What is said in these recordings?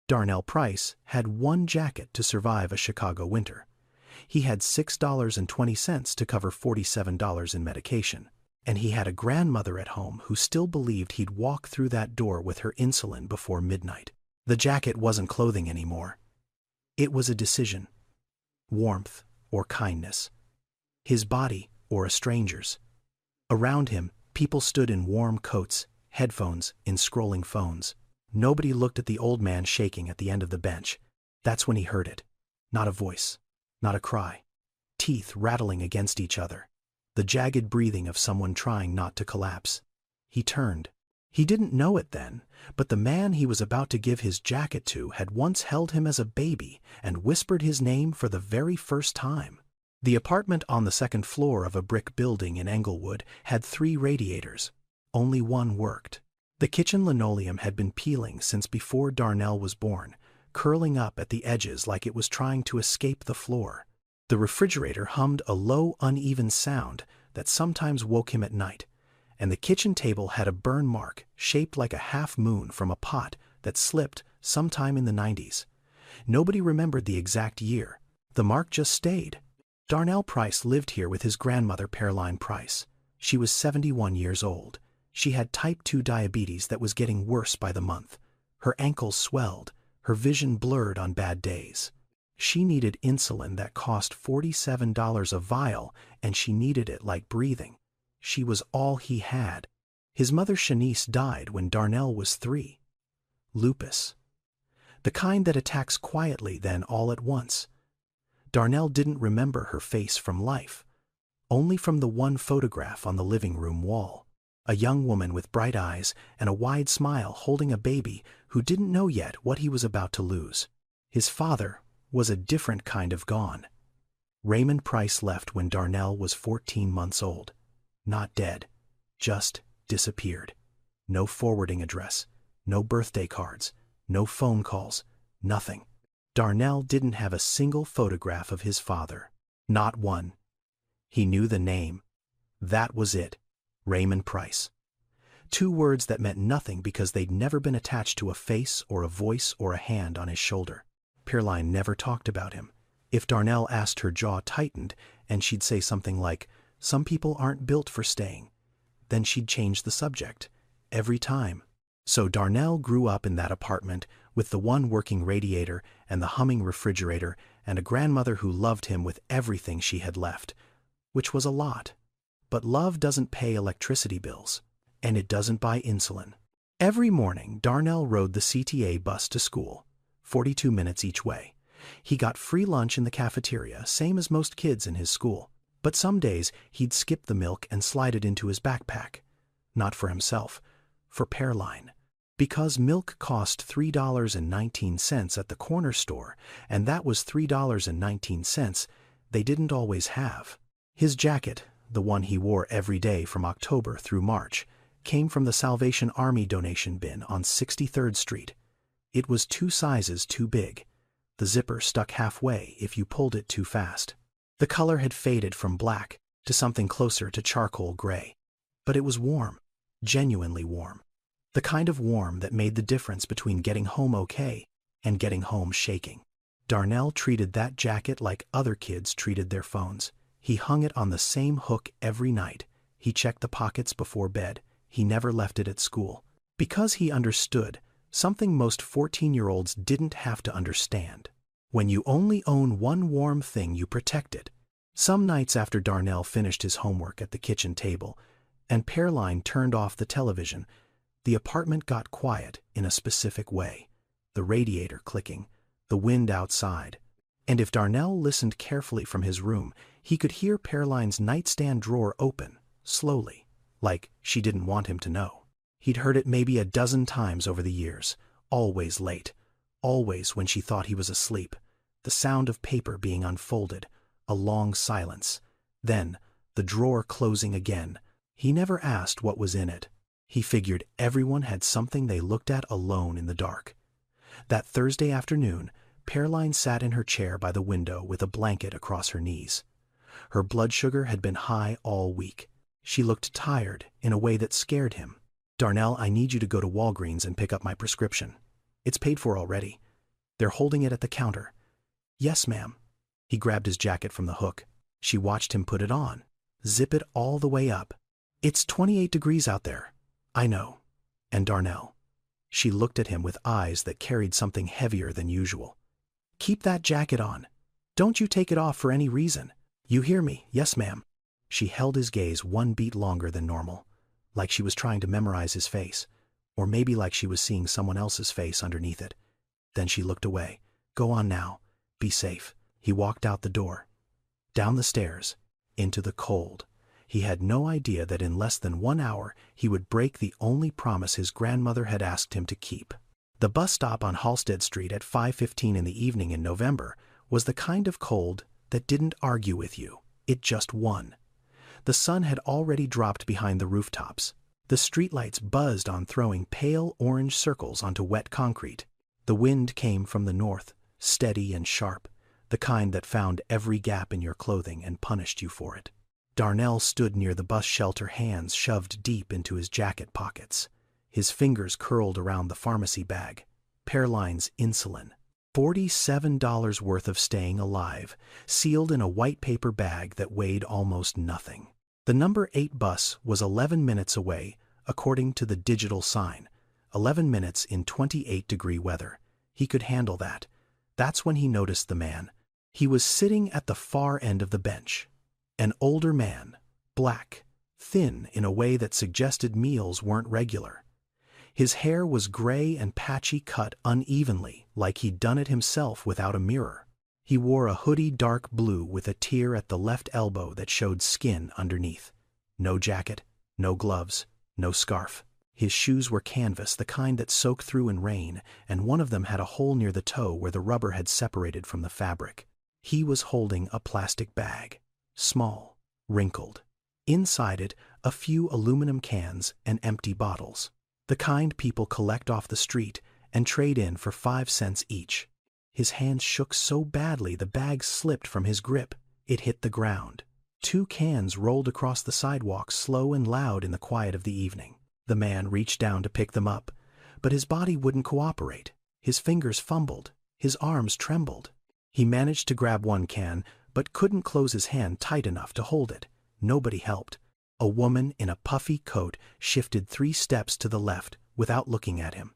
Darnell Price had one jacket to survive a Chicago winter. He had $6.20 to cover $47 in medication. And he had a grandmother at home who still believed he'd walk through that door with her insulin before midnight. The jacket wasn't clothing anymore. It was a decision. Warmth or kindness. His body or a stranger's. Around him, people stood in warm coats, headphones, in scrolling phones. Nobody looked at the old man shaking at the end of the bench. That's when he heard it. Not a voice. Not a cry. Teeth rattling against each other. The jagged breathing of someone trying not to collapse. He turned. He didn't know it then, but the man he was about to give his jacket to had once held him as a baby and whispered his name for the very first time. The apartment on the second floor of a brick building in Englewood had 3 radiators. Only one worked. The kitchen linoleum had been peeling since before Darnell was born, curling up at the edges like it was trying to escape the floor. The refrigerator hummed a low, uneven sound that sometimes woke him at night, and the kitchen table had a burn mark shaped like a half-moon from a pot that slipped sometime in the 90s. Nobody remembered the exact year. The mark just stayed. Darnell Price lived here with his grandmother Pearline Price. She was 71 years old. She had type 2 diabetes that was getting worse by the month. Her ankles swelled, her vision blurred on bad days. She needed insulin that cost $47 a vial, and she needed it like breathing. She was all he had. His mother Shanice died when Darnell was 3. Lupus. The kind that attacks quietly then all at once. Darnell didn't remember her face from life, only from the one photograph on the living room wall. A young woman with bright eyes and a wide smile holding a baby who didn't know yet what he was about to lose. His father was a different kind of gone. Raymond Price left when Darnell was 14 months old. Not dead, just disappeared. No forwarding address, no birthday cards, no phone calls, nothing. Darnell didn't have a single photograph of his father. Not one. He knew the name. That was it. Raymond Price. 2 words that meant nothing because they'd never been attached to a face or a voice or a hand on his shoulder. Pearline never talked about him. If Darnell asked, her jaw tightened, and she'd say something like, "Some people aren't built for staying." Then she'd change the subject. Every time. So Darnell grew up in that apartment with the one working radiator and the humming refrigerator and a grandmother who loved him with everything she had left, which was a lot. But love doesn't pay electricity bills, and it doesn't buy insulin. Every morning, Darnell rode the CTA bus to school, 42 minutes each way. He got free lunch in the cafeteria, same as most kids in his school. But some days, he'd skip the milk and slide it into his backpack. Not for himself, for Pearline. Because milk cost $3.19 at the corner store, and that was $3.19 they didn't always have. His jacket, the one he wore every day from October through March, came from the Salvation Army donation bin on 63rd Street. It was 2 sizes too big. The zipper stuck halfway if you pulled it too fast. The color had faded from black to something closer to charcoal gray. But it was warm, genuinely warm. The kind of warm that made the difference between getting home okay and getting home shaking. Darnell treated that jacket like other kids treated their phones. He hung it on the same hook every night. He checked the pockets before bed. He never left it at school. Because he understood something most 14-year-olds didn't have to understand. When you only own one warm thing, you protect it. Some nights after Darnell finished his homework at the kitchen table and Pearline turned off the television, the apartment got quiet in a specific way. The radiator clicking, the wind outside. And if Darnell listened carefully from his room, he could hear Pearline's nightstand drawer open, slowly, like she didn't want him to know. He'd heard it maybe a dozen times over the years, always late, always when she thought he was asleep. The sound of paper being unfolded, a long silence. Then, the drawer closing again. He never asked what was in it. He figured everyone had something they looked at alone in the dark. That Thursday afternoon, Pearline sat in her chair by the window with a blanket across her knees. Her blood sugar had been high all week. She looked tired in a way that scared him. "Darnell, I need you to go to Walgreens and pick up my prescription. It's paid for already. They're holding it at the counter. Yes, ma'am. He grabbed his jacket from the hook. She watched him put it on. Zip it all the way up. It's 28 degrees out there. I know. And Darnell. She looked at him with eyes that carried something heavier than usual. Keep that jacket on. Don't you take it off for any reason. You hear me? Yes, ma'am. She held his gaze one beat longer than normal, like she was trying to memorize his face, or maybe like she was seeing someone else's face underneath it. Then she looked away. Go on now. Be safe. He walked out the door. Down the stairs. Into the cold. He had no idea that in less than 1 hour he would break the only promise his grandmother had asked him to keep. The bus stop on Halsted Street at 5:15 in the evening in November was the kind of cold that didn't argue with you. It just won. The sun had already dropped behind the rooftops. The streetlights buzzed on, throwing pale orange circles onto wet concrete. The wind came from the north, steady and sharp, the kind that found every gap in your clothing and punished you for it. Darnell stood near the bus shelter, hands shoved deep into his jacket pockets. His fingers curled around the pharmacy bag. Pearline's insulin. $47 worth of staying alive, sealed in a white paper bag that weighed almost nothing. The number 8 bus was 11 minutes away, according to the digital sign. 11 minutes in 28-degree weather. He could handle that. That's when he noticed the man. He was sitting at the far end of the bench. An older man, black, thin in a way that suggested meals weren't regular. His hair was gray and patchy, cut unevenly, like he'd done it himself without a mirror. He wore a hoodie dark blue with a tear at the left elbow that showed skin underneath. No jacket, no gloves, no scarf. His shoes were canvas, the kind that soaked through in rain, and one of them had a hole near the toe where the rubber had separated from the fabric. He was holding a plastic bag. Small, wrinkled. Inside it, a few aluminum cans and empty bottles. The kind people collect off the street and trade in for 5 cents each. His hands shook so badly the bag slipped from his grip. It hit the ground. 2 cans rolled across the sidewalk, slow and loud in the quiet of the evening. The man reached down to pick them up, but his body wouldn't cooperate. His fingers fumbled. His arms trembled. He managed to grab 1 can, but couldn't close his hand tight enough to hold it. Nobody helped. A woman in a puffy coat shifted 3 steps to the left without looking at him.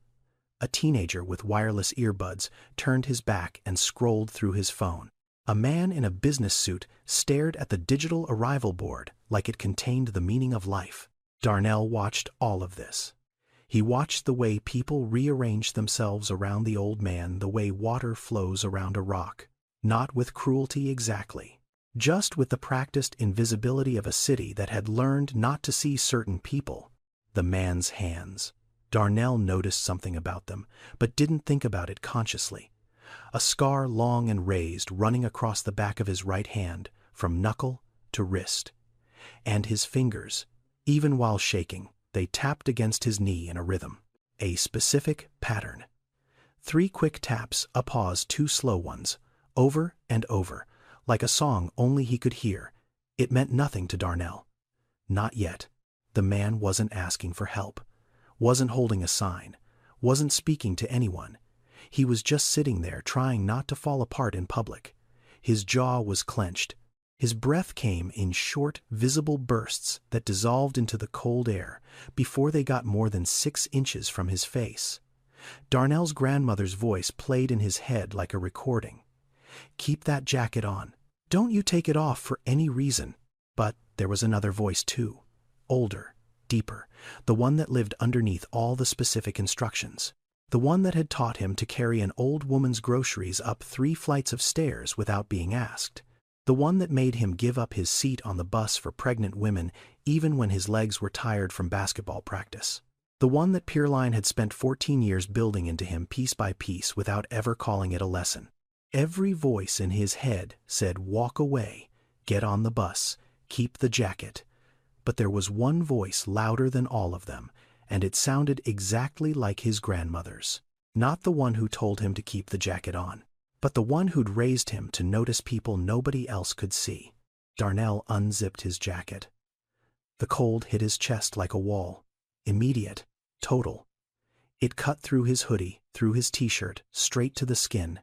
A teenager with wireless earbuds turned his back and scrolled through his phone. A man in a business suit stared at the digital arrival board like it contained the meaning of life. Darnell watched all of this. He watched the way people rearranged themselves around the old man, the way water flows around a rock. Not with cruelty exactly, just with the practiced invisibility of a city that had learned not to see certain people. The man's hands. Darnell noticed something about them, but didn't think about it consciously. A scar long and raised running across the back of his right hand, from knuckle to wrist. And his fingers, even while shaking, they tapped against his knee in a rhythm. A specific pattern. 3 quick taps, a pause, 2 slow ones. Over and over, like a song only he could hear. It meant nothing to Darnell. Not yet. The man wasn't asking for help, wasn't holding a sign, wasn't speaking to anyone. He was just sitting there trying not to fall apart in public. His jaw was clenched. His breath came in short, visible bursts that dissolved into the cold air before they got more than 6 inches from his face. Darnell's grandmother's voice played in his head like a recording. Keep that jacket on. Don't you take it off for any reason. But there was another voice too. Older, deeper, the one that lived underneath all the specific instructions. The one that had taught him to carry an old woman's groceries up 3 flights of stairs without being asked. The one that made him give up his seat on the bus for pregnant women even when his legs were tired from basketball practice. The one that Pearline had spent 14 years building into him piece by piece without ever calling it a lesson. Every voice in his head said, walk away, get on the bus, keep the jacket. But there was one voice louder than all of them, and it sounded exactly like his grandmother's. Not the one who told him to keep the jacket on, but the one who'd raised him to notice people nobody else could see. Darnell unzipped his jacket. The cold hit his chest like a wall. Immediate, total. It cut through his hoodie, through his t-shirt, straight to the skin.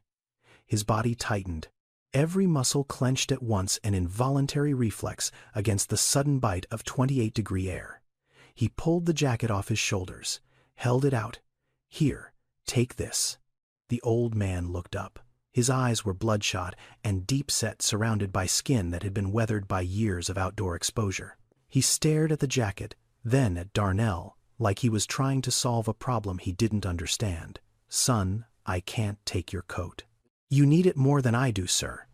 His body tightened. Every muscle clenched at once, an involuntary reflex against the sudden bite of 28-degree air. He pulled the jacket off his shoulders, held it out. "Here, take this." The old man looked up. His eyes were bloodshot and deep-set, surrounded by skin that had been weathered by years of outdoor exposure. He stared at the jacket, then at Darnell, like he was trying to solve a problem he didn't understand. "Son, I can't take your coat. You need it more than I do, sir.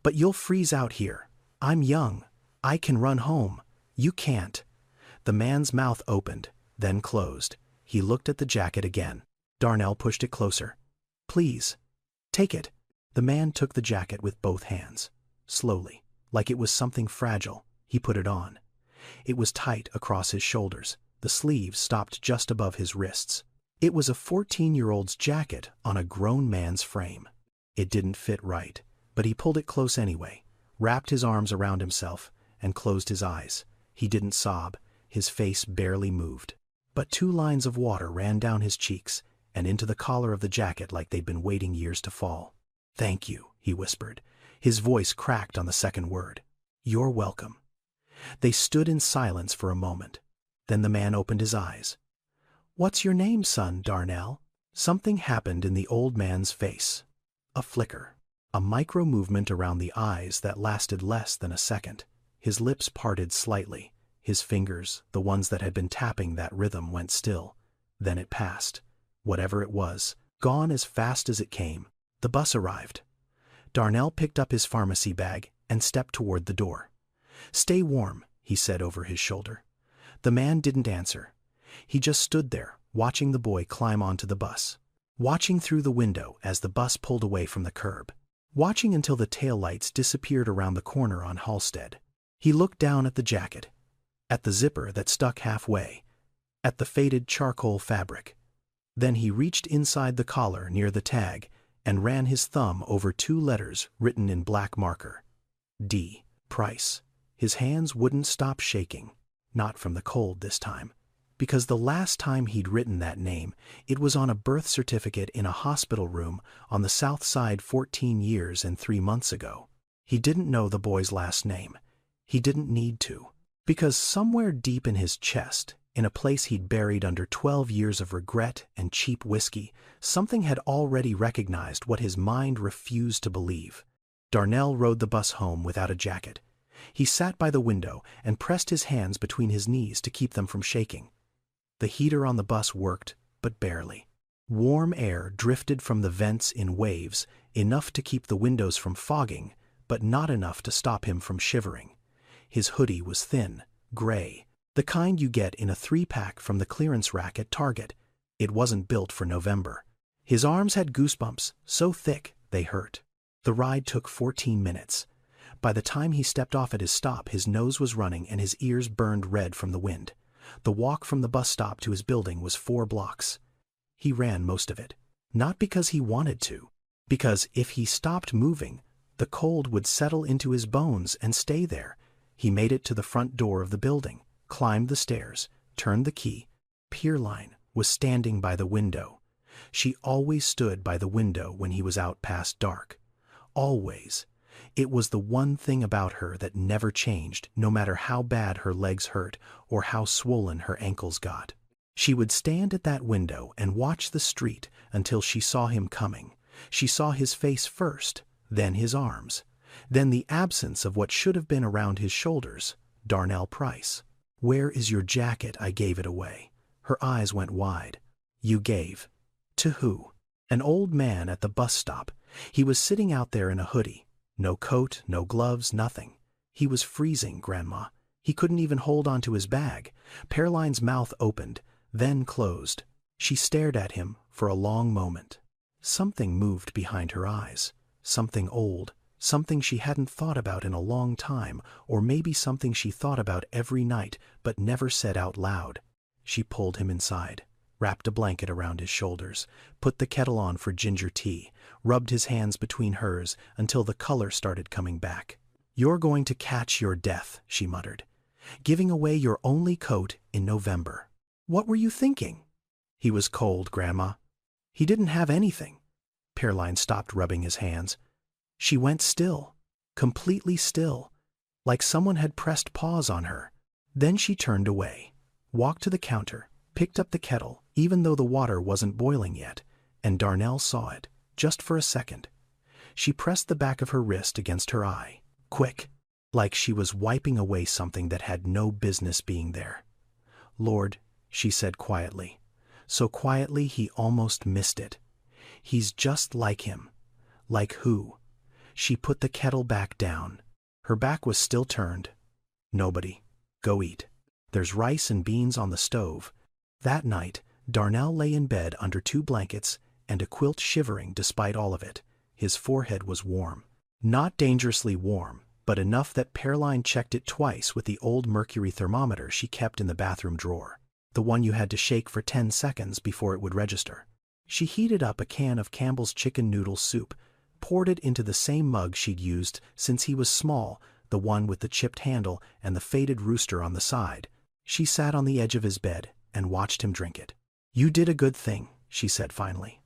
But you'll freeze out here. I'm young. I can run home. You can't." The man's mouth opened, then closed. He looked at the jacket again. Darnell pushed it closer. "Please, take it." The man took the jacket with both hands. Slowly, like it was something fragile, he put it on. It was tight across his shoulders. The sleeves stopped just above his wrists. It was a 14-year-old's jacket on a grown man's frame. It didn't fit right, but he pulled it close anyway, wrapped his arms around himself, and closed his eyes. He didn't sob. His face barely moved. But 2 lines of water ran down his cheeks and into the collar of the jacket like they'd been waiting years to fall. "Thank you," he whispered. His voice cracked on the second word. "You're welcome." They stood in silence for a moment. Then the man opened his eyes. "What's your name, son, Darnell?" Something happened in the old man's face. A flicker. A micro-movement around the eyes that lasted less than a second. His lips parted slightly. His fingers, the ones that had been tapping that rhythm, went still. Then it passed. Whatever it was, gone as fast as it came. The bus arrived. Darnell picked up his pharmacy bag and stepped toward the door. "Stay warm," he said over his shoulder. The man didn't answer. He just stood there, watching the boy climb onto the bus. Watching through the window as the bus pulled away from the curb. Watching until the taillights disappeared around the corner on Halsted. He looked down at the jacket, at the zipper that stuck halfway, at the faded charcoal fabric. Then he reached inside the collar near the tag and ran his thumb over 2 letters written in black marker. D. Price. His hands wouldn't stop shaking. Not from the cold this time. Because the last time he'd written that name, it was on a birth certificate in a hospital room on the South Side 14 years and 3 months ago. He didn't know the boy's last name. He didn't need to. Because somewhere deep in his chest, in a place he'd buried under 12 years of regret and cheap whiskey, something had already recognized what his mind refused to believe. Darnell rode the bus home without a jacket. He sat by the window and pressed his hands between his knees to keep them from shaking. The heater on the bus worked, but barely. Warm air drifted from the vents in waves, enough to keep the windows from fogging, but not enough to stop him from shivering. His hoodie was thin, gray, the kind you get in a 3-pack from the clearance rack at Target. It wasn't built for November. His arms had goosebumps, so thick they hurt. The ride took 14 minutes. By the time he stepped off at his stop, his nose was running and his ears burned red from the wind. The walk from the bus stop to his building was 4 blocks. He ran most of it. Not because he wanted to. Because if he stopped moving, the cold would settle into his bones and stay there. He made it to the front door of the building, climbed the stairs, turned the key. Pierline was standing by the window. She always stood by the window when he was out past dark. Always. It was the one thing about her that never changed, no matter how bad her legs hurt or how swollen her ankles got. She would stand at that window and watch the street until she saw him coming. She saw his face first, then his arms, then the absence of what should have been around his shoulders. Darnell Price. "Where is your jacket? I gave it away." Her eyes went wide. "You gave? To who?" "An old man at the bus stop. He was sitting out there in a hoodie. No coat, no gloves, nothing. He was freezing, Grandma. He couldn't even hold onto his bag." Pierline's mouth opened, then closed. She stared at him for a long moment. Something moved behind her eyes. Something old. Something she hadn't thought about in a long time, or maybe something she thought about every night but never said out loud. She pulled him inside, wrapped a blanket around his shoulders, put the kettle on for ginger tea, rubbed his hands between hers until the color started coming back. "You're going to catch your death," she muttered. "Giving away your only coat in November. What were you thinking?" He was cold, Grandma. He didn't have anything. Pearline stopped rubbing his hands. She went still, completely still, like someone had pressed pause on her. Then she turned away, walked to the counter, picked up the kettle, even though the water wasn't boiling yet, and Darnell saw it, just for a second. She pressed the back of her wrist against her eye, quick, like she was wiping away something that had no business being there. Lord, she said quietly, so quietly he almost missed it. He's just like him. Like who? She put the kettle back down. Her back was still turned. Nobody. Go eat. There's rice and beans on the stove. That night, Darnell lay in bed under 2 blankets and a quilt, shivering despite all of it. His forehead was warm. Not dangerously warm, but enough that Pearline checked it twice with the old mercury thermometer she kept in the bathroom drawer, the one you had to shake for 10 seconds before it would register. She heated up a can of Campbell's chicken noodle soup, poured it into the same mug she'd used since he was small, the one with the chipped handle and the faded rooster on the side. She sat on the edge of his bed and watched him drink it. You did a good thing, she said finally.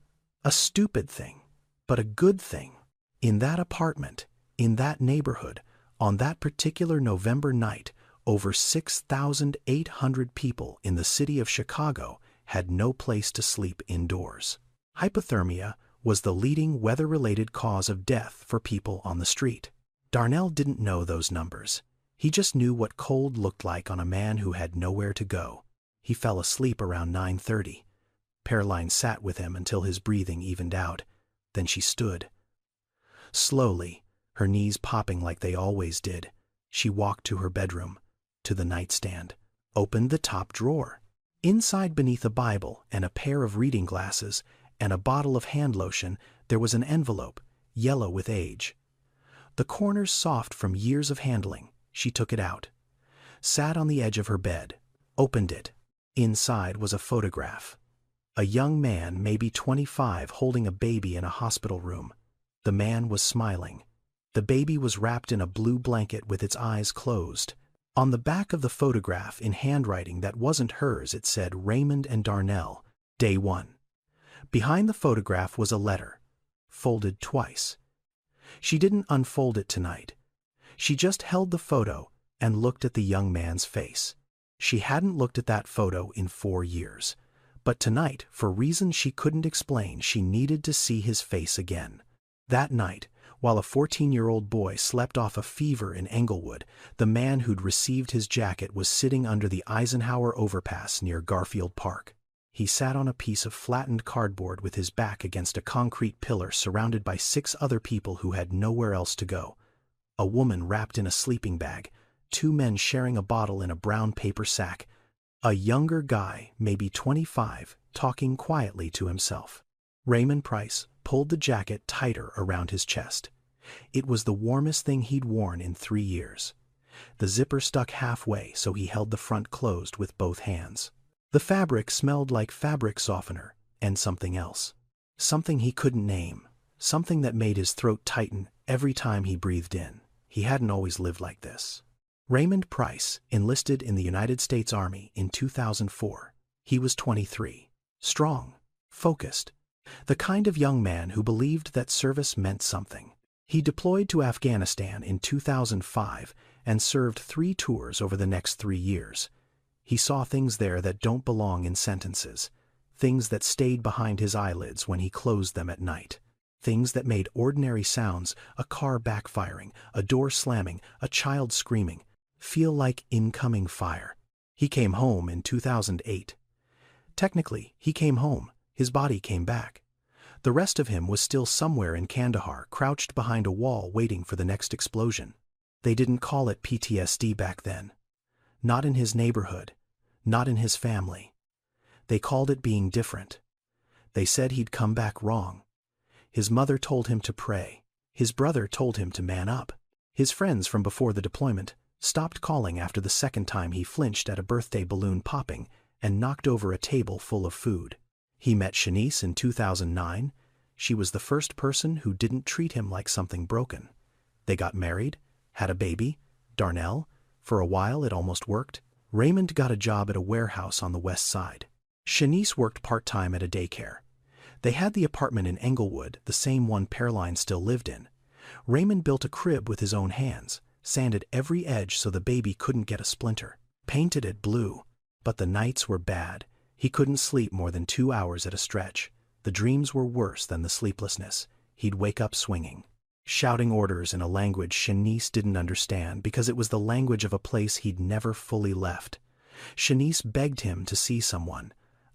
A stupid thing, but a good thing. In that apartment, in that neighborhood, on that particular November night, over 6,800 people in the city of Chicago had no place to sleep indoors. Hypothermia was the leading weather-related cause of death for people on the street. Darnell didn't know those numbers. He just knew what cold looked like on a man who had nowhere to go. He fell asleep around 9:30. Pearline sat with him until his breathing evened out. Then she stood. Slowly, her knees popping like they always did, she walked to her bedroom, to the nightstand, opened the top drawer. Inside, beneath a Bible and a pair of reading glasses and a bottle of hand lotion, there was an envelope, yellow with age. The corners soft from years of handling. She took it out, sat on the edge of her bed, opened it. Inside was a photograph. A young man, maybe 25, holding a baby in a hospital room. The man was smiling. The baby was wrapped in a blue blanket with its eyes closed. On the back of the photograph, in handwriting that wasn't hers, it said Raymond and Darnell, Day 1. Behind the photograph was a letter, folded twice. She didn't unfold it tonight. She just held the photo and looked at the young man's face. She hadn't looked at that photo in 4 years. But tonight, for reasons she couldn't explain, she needed to see his face again. That night, while a 14-year-old boy slept off a fever in Englewood, the man who'd received his jacket was sitting under the Eisenhower overpass near Garfield Park. He sat on a piece of flattened cardboard with his back against a concrete pillar, surrounded by 6 other people who had nowhere else to go. A woman wrapped in a sleeping bag, 2 men sharing a bottle in a brown paper sack, a younger guy, maybe 25, talking quietly to himself. Raymond Price pulled the jacket tighter around his chest. It was the warmest thing he'd worn in 3 years. The zipper stuck halfway, so he held the front closed with both hands. The fabric smelled like fabric softener and something else. Something he couldn't name. Something that made his throat tighten every time he breathed in. He hadn't always lived like this. Raymond Price enlisted in the United States Army in 2004. He was 23. Strong. Focused. The kind of young man who believed that service meant something. He deployed to Afghanistan in 2005 and served 3 tours over the next 3 years. He saw things there that don't belong in sentences. Things that stayed behind his eyelids when he closed them at night. Things that made ordinary sounds, a car backfiring, a door slamming, a child screaming, feel like incoming fire. He came home in 2008. Technically, he came home. His body came back. The rest of him was still somewhere in Kandahar, crouched behind a wall waiting for the next explosion. They didn't call it PTSD back then. Not in his neighborhood. Not in his family. They called it being different. They said he'd come back wrong. His mother told him to pray. His brother told him to man up. His friends from before the deployment stopped calling after the second time he flinched at a birthday balloon popping and knocked over a table full of food. He met Shanice in 2009. She was the first person who didn't treat him like something broken. They got married, had a baby, Darnell. For a while it almost worked. Raymond got a job at a warehouse on the west side. Shanice worked part-time at a daycare. They had the apartment in Englewood, the same one Pearline still lived in. Raymond built a crib with his own hands, sanded every edge so the baby couldn't get a splinter, painted it blue. But the nights were bad. He couldn't sleep more than 2 hours at a stretch. The dreams were worse than the sleeplessness. He'd wake up swinging, shouting orders in a language Shanice didn't understand because it was the language of a place he'd never fully left. Shanice begged him to see someone,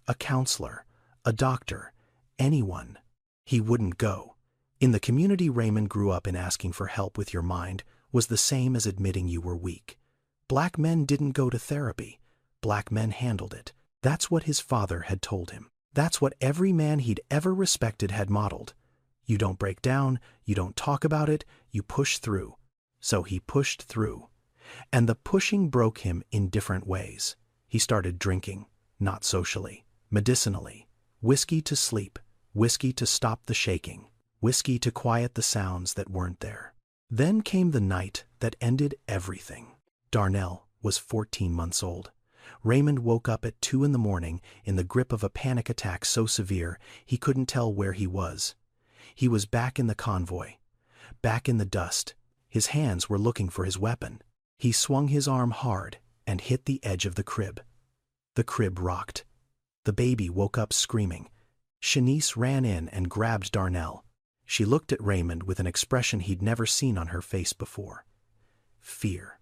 a counselor, a doctor, anyone. He wouldn't go. In the community Raymond grew up in, asking for help with your mind was the same as admitting you were weak. Black men didn't go to therapy. Black men handled it. That's what his father had told him. That's what every man he'd ever respected had modeled. You don't break down, you don't talk about it, you push through. So he pushed through. And the pushing broke him in different ways. He started drinking, not socially, medicinally. Whiskey to sleep, whiskey to stop the shaking, whiskey to quiet the sounds that weren't there. Then came the night that ended everything. Darnell was 14 months old. Raymond woke up at 2 a.m. in the grip of a panic attack so severe he couldn't tell where he was. He was back in the convoy, back in the dust. His hands were looking for his weapon. He swung his arm hard and hit the edge of the crib. The crib rocked. The baby woke up screaming. Shanice ran in and grabbed Darnell. She looked at Raymond with an expression he'd never seen on her face before. Fear.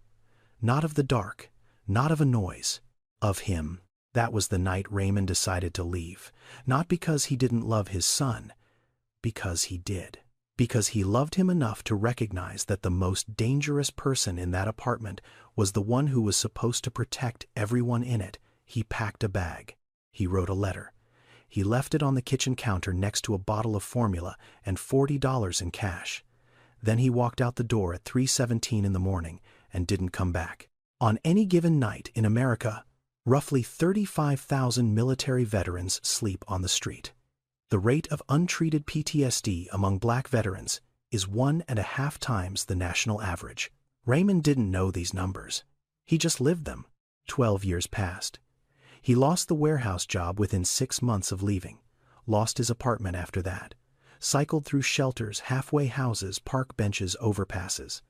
Not of the dark, not of a noise, of him. That was the night Raymond decided to leave, not because he didn't love his son, because he did. Because he loved him enough to recognize that the most dangerous person in that apartment was the one who was supposed to protect everyone in it. He packed a bag. He wrote a letter. He left it on the kitchen counter next to a bottle of formula and $40 in cash. Then he walked out the door at 3:17 in the morning and didn't come back. On any given night in America, roughly 35,000 military veterans sleep on the street. The rate of untreated PTSD among black veterans is 1.5 times the national average. Raymond didn't know these numbers. He just lived them. 12 years passed. He lost the warehouse job within 6 months of leaving, lost his apartment after that, cycled through shelters, halfway houses, park benches, overpasses.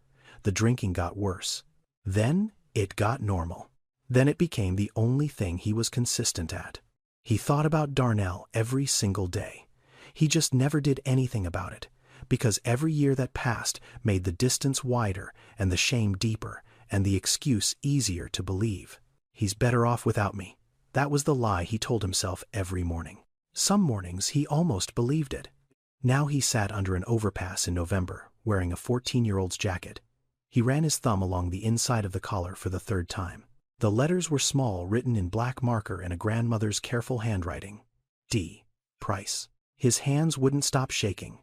The drinking got worse. Then it got normal. Then it became the only thing he was consistent at. He thought about Darnell every single day. He just never did anything about it, because every year that passed made the distance wider and the shame deeper and the excuse easier to believe. He's better off without me. That was the lie he told himself every morning. Some mornings he almost believed it. Now he sat under an overpass in November, wearing a 14-year-old's jacket. He ran his thumb along the inside of the collar for the 3rd time. The letters were small, written in black marker in a grandmother's careful handwriting. D. Price. His hands wouldn't stop shaking.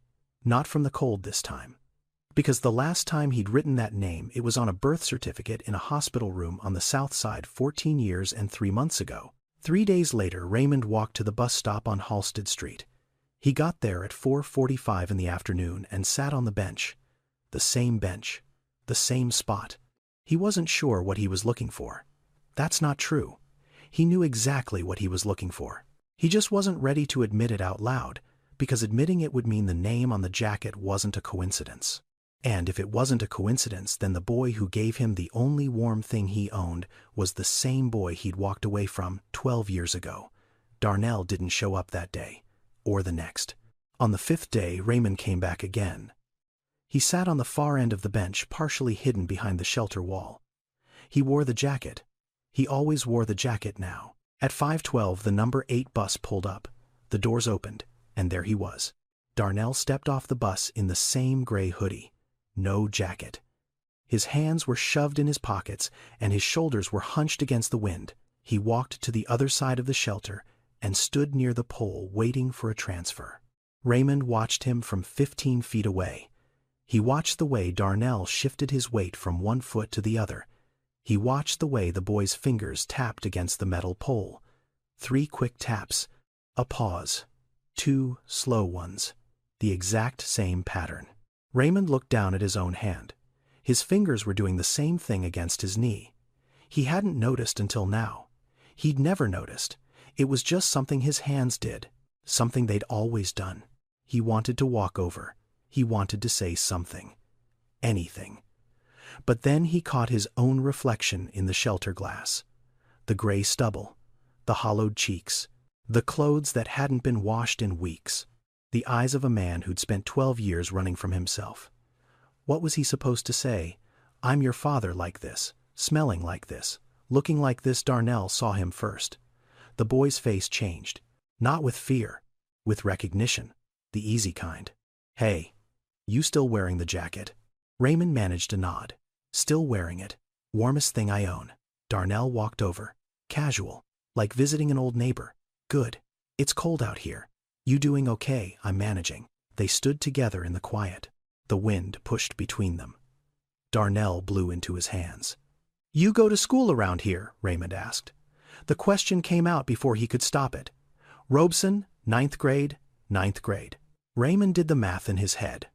Not from the cold this time. Because the last time he'd written that name, it was on a birth certificate in a hospital room on the South Side 14 years and 3 months ago. 3 days later, Raymond walked to the bus stop on Halsted Street. He got there at 4:45 in the afternoon and sat on the bench. The same bench. The same spot. He wasn't sure what he was looking for. That's not true. He knew exactly what he was looking for. He just wasn't ready to admit it out loud, because admitting it would mean the name on the jacket wasn't a coincidence. And if it wasn't a coincidence, then the boy who gave him the only warm thing he owned was the same boy he'd walked away from 12 years ago. Darnell didn't show up that day, or the next. On the 5th day, Raymond came back again. He sat on the far end of the bench, partially hidden behind the shelter wall. He wore the jacket. He always wore the jacket now. At 5:12, the number 8 bus pulled up. The doors opened, and there he was. Darnell stepped off the bus in the same gray hoodie. No jacket. His hands were shoved in his pockets, and his shoulders were hunched against the wind. He walked to the other side of the shelter and stood near the pole waiting for a transfer. Raymond watched him from 15 feet away. He watched the way Darnell shifted his weight from one foot to the other. He watched the way the boy's fingers tapped against the metal pole. 3 quick taps, a pause, 2 slow ones, the exact same pattern. Raymond looked down at his own hand. His fingers were doing the same thing against his knee. He hadn't noticed until now. He'd never noticed. It was just something his hands did, something they'd always done. He wanted to walk over. He wanted to say something. Anything. But then he caught his own reflection in the shelter glass. The gray stubble, the hollowed cheeks, the clothes that hadn't been washed in weeks, the eyes of a man who'd spent 12 years running from himself. What was he supposed to say? I'm your father like this, smelling like this, looking like this. Darnell saw him first. The boy's face changed, not with fear, with recognition, the easy kind. Hey, you still wearing the jacket? Raymond managed a nod. Still wearing it. Warmest thing I own. Darnell walked over. Casual, like visiting an old neighbor. Good. It's cold out here. You doing okay? I'm managing. They stood together in the quiet. The wind pushed between them. Darnell blew into his hands. You go to school around here? Raymond asked. The question came out before he could stop it. Robeson, 9th grade, 9th grade. Raymond did the math in his head.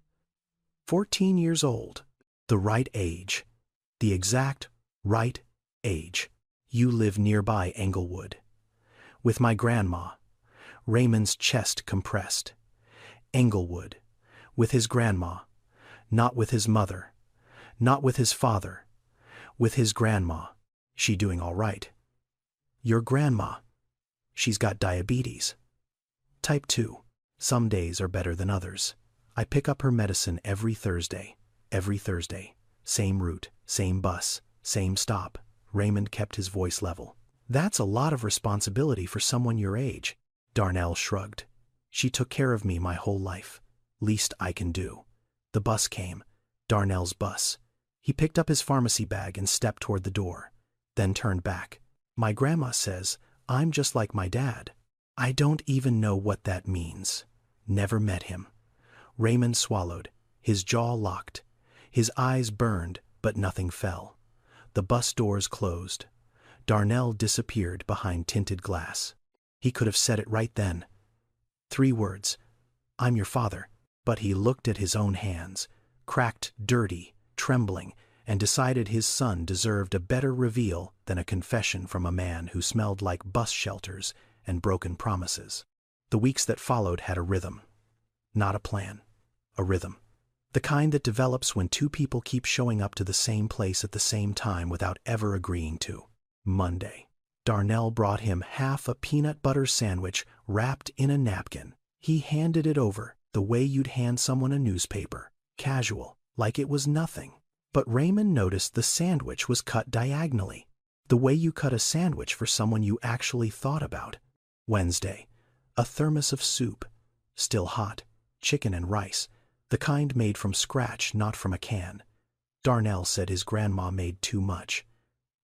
14 years old. The right age. The exact right age. You live nearby Englewood. With my grandma. Raymond's chest compressed. Englewood. With his grandma. Not with his mother. Not with his father. With his grandma. She doing all right? Your grandma. She's got diabetes. Type 2. Some days are better than others. I pick up her medicine every Thursday. Every Thursday. Same route, same bus, same stop. Raymond kept his voice level. That's a lot of responsibility for someone your age. Darnell shrugged. She took care of me my whole life. Least I can do. The bus came. Darnell's bus. He picked up his pharmacy bag and stepped toward the door, then turned back. My grandma says, I'm just like my dad. I don't even know what that means. Never met him. Raymond swallowed, his jaw locked. His eyes burned, but nothing fell. The bus doors closed. Darnell disappeared behind tinted glass. He could have said it right then. 3 words. I'm your father. But he looked at his own hands, cracked, dirty, trembling, and decided his son deserved a better reveal than a confession from a man who smelled like bus shelters and broken promises. The weeks that followed had a rhythm. Not a plan. A rhythm. The kind that develops when 2 people keep showing up to the same place at the same time without ever agreeing to. Monday. Darnell brought him half a peanut butter sandwich wrapped in a napkin. He handed it over, the way you'd hand someone a newspaper. Casual, like it was nothing. But Raymond noticed the sandwich was cut diagonally. The way you cut a sandwich for someone you actually thought about. Wednesday. A thermos of soup. Still hot. Chicken and rice. The kind made from scratch, not from a can. Darnell said his grandma made too much.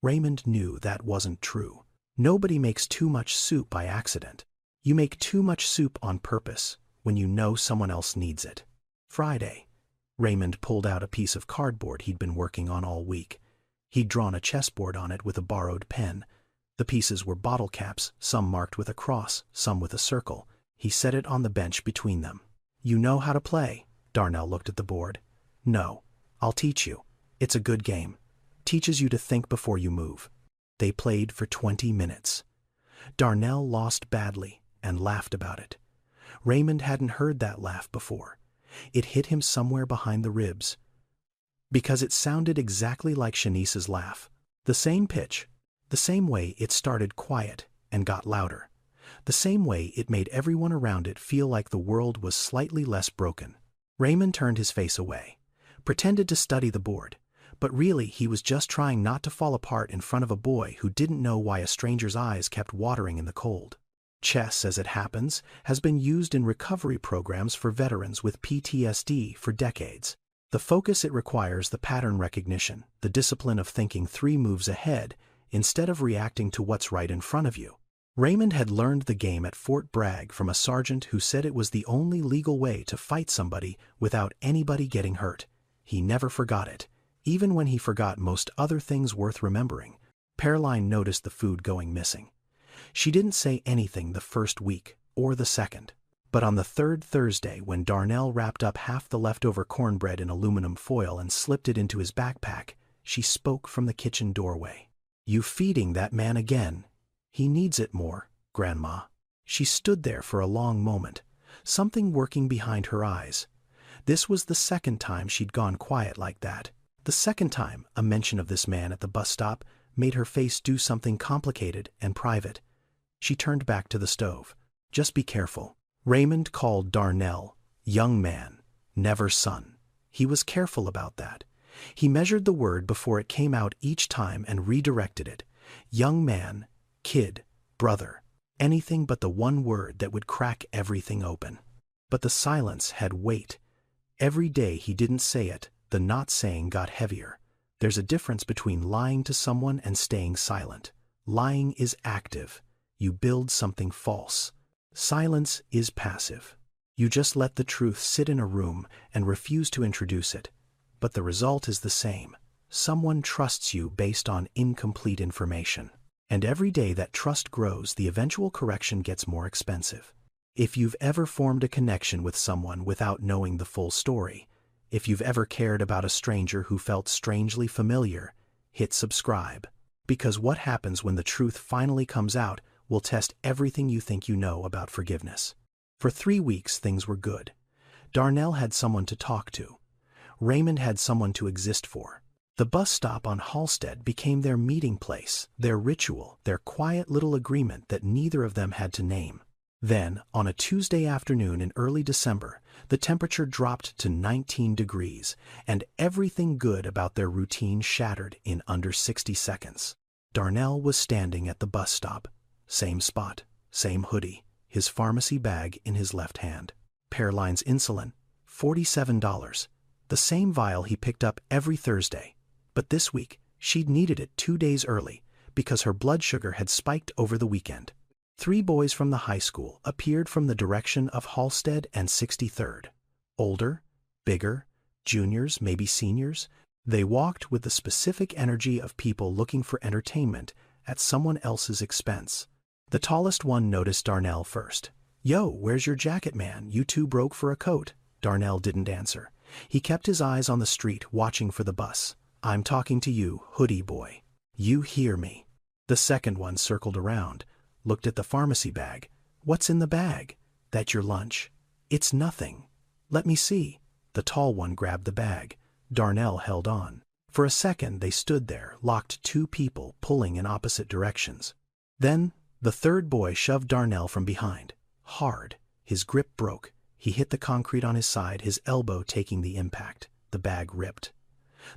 Raymond knew that wasn't true. Nobody makes too much soup by accident. You make too much soup on purpose, when you know someone else needs it. Friday. Raymond pulled out a piece of cardboard he'd been working on all week. He'd drawn a chessboard on it with a borrowed pen. The pieces were bottle caps, some marked with a cross, some with a circle. He set it on the bench between them. You know how to play? Darnell looked at the board. No. I'll teach you. It's a good game. Teaches you to think before you move. They played for 20 minutes. Darnell lost badly and laughed about it. Raymond hadn't heard that laugh before. It hit him somewhere behind the ribs. Because it sounded exactly like Shanice's laugh. The same pitch. The same way it started quiet and got louder. The same way it made everyone around it feel like the world was slightly less broken. Raymond turned his face away, pretended to study the board, but really he was just trying not to fall apart in front of a boy who didn't know why a stranger's eyes kept watering in the cold. Chess, as it happens, has been used in recovery programs for veterans with PTSD for decades. The focus it requires, the pattern recognition, the discipline of thinking 3 moves ahead instead of reacting to what's right in front of you. Raymond had learned the game at Fort Bragg from a sergeant who said it was the only legal way to fight somebody without anybody getting hurt. He never forgot it, even when he forgot most other things worth remembering. Pearline noticed the food going missing. She didn't say anything the first week or the second. But on the 3rd Thursday, when Darnell wrapped up half the leftover cornbread in aluminum foil and slipped it into his backpack, she spoke from the kitchen doorway. You feeding that man again? He needs it more. Grandma. She stood there for a long moment, something working behind her eyes. This was the second time she'd gone quiet like that. The second time a mention of this man at the bus stop made her face do something complicated and private. She turned back to the stove. Just be careful. Raymond called Darnell, young man, never son. He was careful about that. He measured the word before it came out each time and redirected it. Young man, kid, brother. Anything but the one word that would crack everything open. But the silence had weight. Every day he didn't say it, the not saying got heavier. There's a difference between lying to someone and staying silent. Lying is active. You build something false. Silence is passive. You just let the truth sit in a room and refuse to introduce it. But the result is the same. Someone trusts you based on incomplete information. And every day that trust grows, the eventual correction gets more expensive. If you've ever formed a connection with someone without knowing the full story, if you've ever cared about a stranger who felt strangely familiar, hit subscribe. Because what happens when the truth finally comes out will test everything you think you know about forgiveness. For 3 weeks, things were good. Darnell had someone to talk to. Raymond had someone to exist for. The bus stop on Halsted became their meeting place, their ritual, their quiet little agreement that neither of them had to name. Then, on a Tuesday afternoon in early December, the temperature dropped to 19 degrees, and everything good about their routine shattered in under 60 seconds. Darnell was standing at the bus stop. Same spot, same hoodie, his pharmacy bag in his left hand. Paraline's insulin, $47. The same vial he picked up every Thursday. But this week, she'd needed it 2 days early because her blood sugar had spiked over the weekend. 3 boys from the high school appeared from the direction of Halsted and 63rd. Older, bigger, juniors, maybe seniors. They walked with the specific energy of people looking for entertainment at someone else's expense. The tallest one noticed Darnell first. "Yo, where's your jacket, man? You too broke for a coat?" Darnell didn't answer. He kept his eyes on the street, watching for the bus. "I'm talking to you, hoodie boy. You hear me." The second one circled around, looked at the pharmacy bag. "What's in the bag?" "That your lunch." "It's nothing." "Let me see." The tall one grabbed the bag. Darnell held on. For a second they stood there, locked, 2 people pulling in opposite directions. Then the third boy shoved Darnell from behind. Hard. His grip broke. He hit the concrete on his side, his elbow taking the impact. The bag ripped.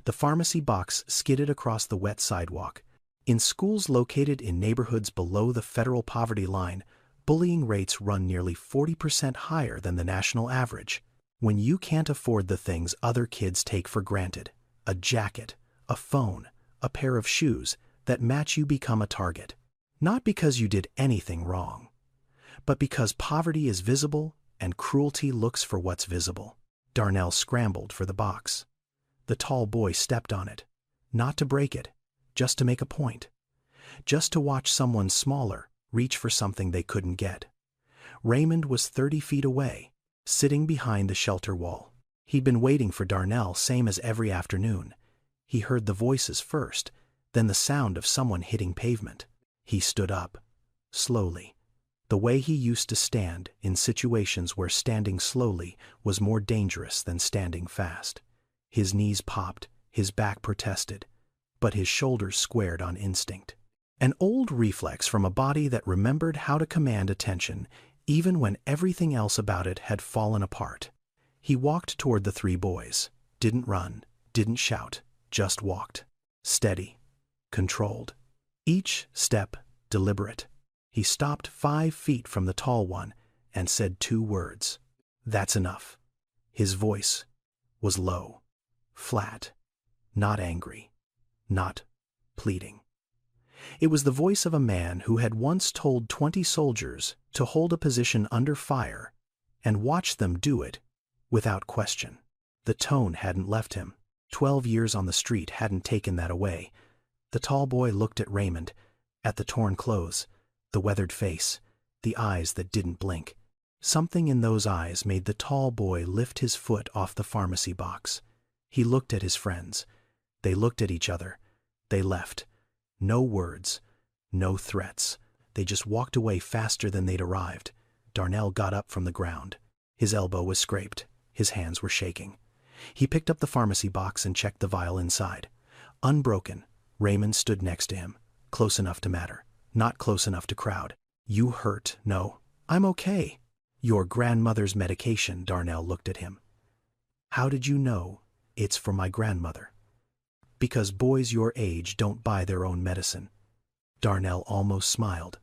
The pharmacy box skidded across the wet sidewalk. In schools located in neighborhoods below the federal poverty line, bullying rates run nearly 40% higher than the national average. When you can't afford the things other kids take for granted, a jacket, a phone, a pair of shoes that match, you become a target. Not because you did anything wrong, but because poverty is visible and cruelty looks for what's visible. Darnell scrambled for the box. The tall boy stepped on it, not to break it, just to make a point. Just to watch someone smaller reach for something they couldn't get. Raymond was 30 feet away, sitting behind the shelter wall. He'd been waiting for Darnell, same as every afternoon. He heard the voices first, then the sound of someone hitting pavement. He stood up, slowly, the way he used to stand in situations where standing slowly was more dangerous than standing fast. His knees popped, his back protested, but his shoulders squared on instinct. An old reflex from a body that remembered how to command attention even when everything else about it had fallen apart. He walked toward the 3 boys, didn't run, didn't shout, just walked. Steady, controlled. Each step deliberate. He stopped 5 feet from the tall one and said 2 words. "That's enough." His voice was low, flat, not angry, not pleading. It was the voice of a man who had once told 20 soldiers to hold a position under fire and watch them do it without question. The tone hadn't left him. 12 years on the street hadn't taken that away. The tall boy looked at Raymond, at the torn clothes, the weathered face, the eyes that didn't blink. Something in those eyes made the tall boy lift his foot off the pharmacy box. He looked at his friends. They looked at each other. They left. No words, no threats. They just walked away faster than they'd arrived. Darnell got up from the ground. His elbow was scraped. His hands were shaking. He picked up the pharmacy box and checked the vial inside. Unbroken, Raymond stood next to him, close enough to matter, not close enough to crowd. "You hurt?" "No, I'm okay." "Your grandmother's medication," Darnell looked at him. "How did you know it's for my grandmother?" "Because boys your age don't buy their own medicine." Darnell almost smiled.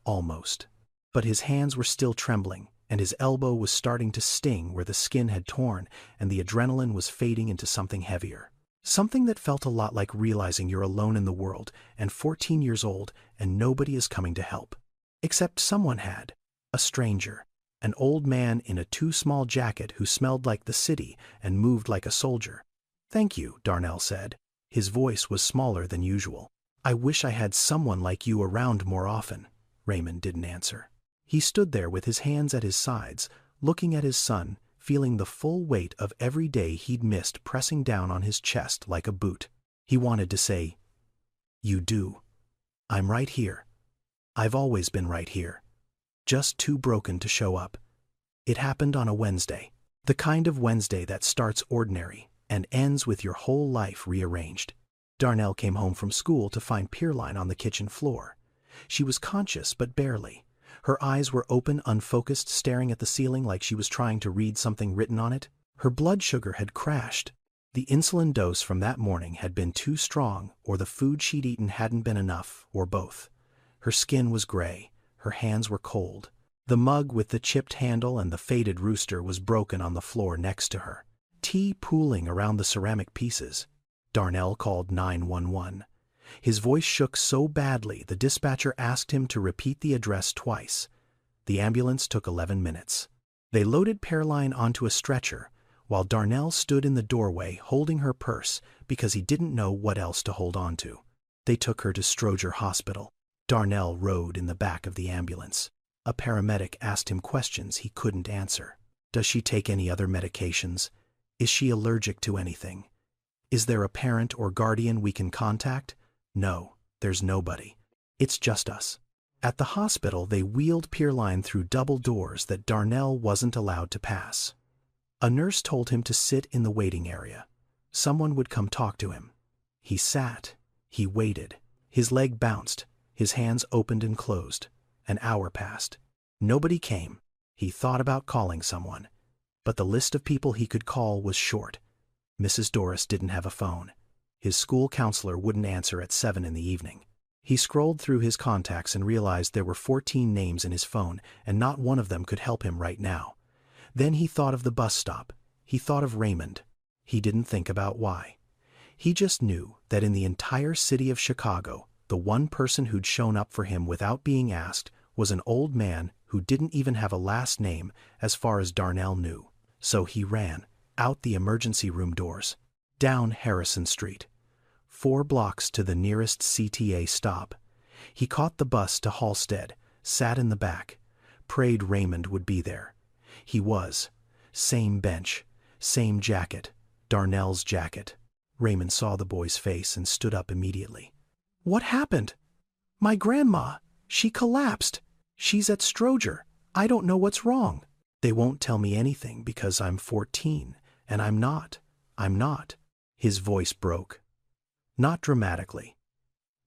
Almost. But his hands were still trembling, and his elbow was starting to sting where the skin had torn, and the adrenaline was fading into something heavier. Something that felt a lot like realizing you're alone in the world, and 14 years old, and nobody is coming to help. Except someone had. A stranger. An old man in a too-small jacket who smelled like the city and moved like a soldier. "Thank you," Darnell said. His voice was smaller than usual. "I wish I had someone like you around more often." Raymond didn't answer. He stood there with his hands at his sides, looking at his son, feeling the full weight of every day he'd missed pressing down on his chest like a boot. He wanted to say, "You do. I'm right here. I've always been right here. Just too broken to show up." It happened on a Wednesday. The kind of Wednesday that starts ordinary and ends with your whole life rearranged. Darnell came home from school to find Pierline on the kitchen floor. She was conscious, but barely. Her eyes were open, unfocused, staring at the ceiling like she was trying to read something written on it. Her blood sugar had crashed. The insulin dose from that morning had been too strong, or the food she'd eaten hadn't been enough, or both. Her skin was gray. Her hands were cold. The mug with the chipped handle and the faded rooster was broken on the floor next to her. Tea pooling around the ceramic pieces. Darnell called 911. His voice shook so badly the dispatcher asked him to repeat the address twice. The ambulance took 11 minutes. They loaded Pierline onto a stretcher, while Darnell stood in the doorway holding her purse because he didn't know what else to hold on to. They took her to Stroger Hospital. Darnell rode in the back of the ambulance. A paramedic asked him questions he couldn't answer. "Does she take any other medications? Is she allergic to anything? Is there a parent or guardian we can contact?" "No, there's nobody. It's just us." At the hospital, they wheeled Pierline through double doors that Darnell wasn't allowed to pass. A nurse told him to sit in the waiting area. Someone would come talk to him. He sat. He waited. His leg bounced. His hands opened and closed. An hour passed. Nobody came. He thought about calling someone. But the list of people he could call was short. Mrs. Doris didn't have a phone. His school counselor wouldn't answer at 7 in the evening. He scrolled through his contacts and realized there were 14 names in his phone, and not one of them could help him right now. Then he thought of the bus stop. He thought of Raymond. He didn't think about why. He just knew that in the entire city of Chicago, the one person who'd shown up for him without being asked was an old man who didn't even have a last name as far as Darnell knew. So he ran, out the emergency room doors, down Harrison Street, 4 blocks to the nearest CTA stop. He caught the bus to Halstead, sat in the back, prayed Raymond would be there. He was. Same bench, same jacket, Darnell's jacket. Raymond saw the boy's face and stood up immediately. "What happened?" "My grandma. She collapsed. She's at Stroger. I don't know what's wrong." "They won't tell me anything because I'm 14, and I'm not. His voice broke. Not dramatically.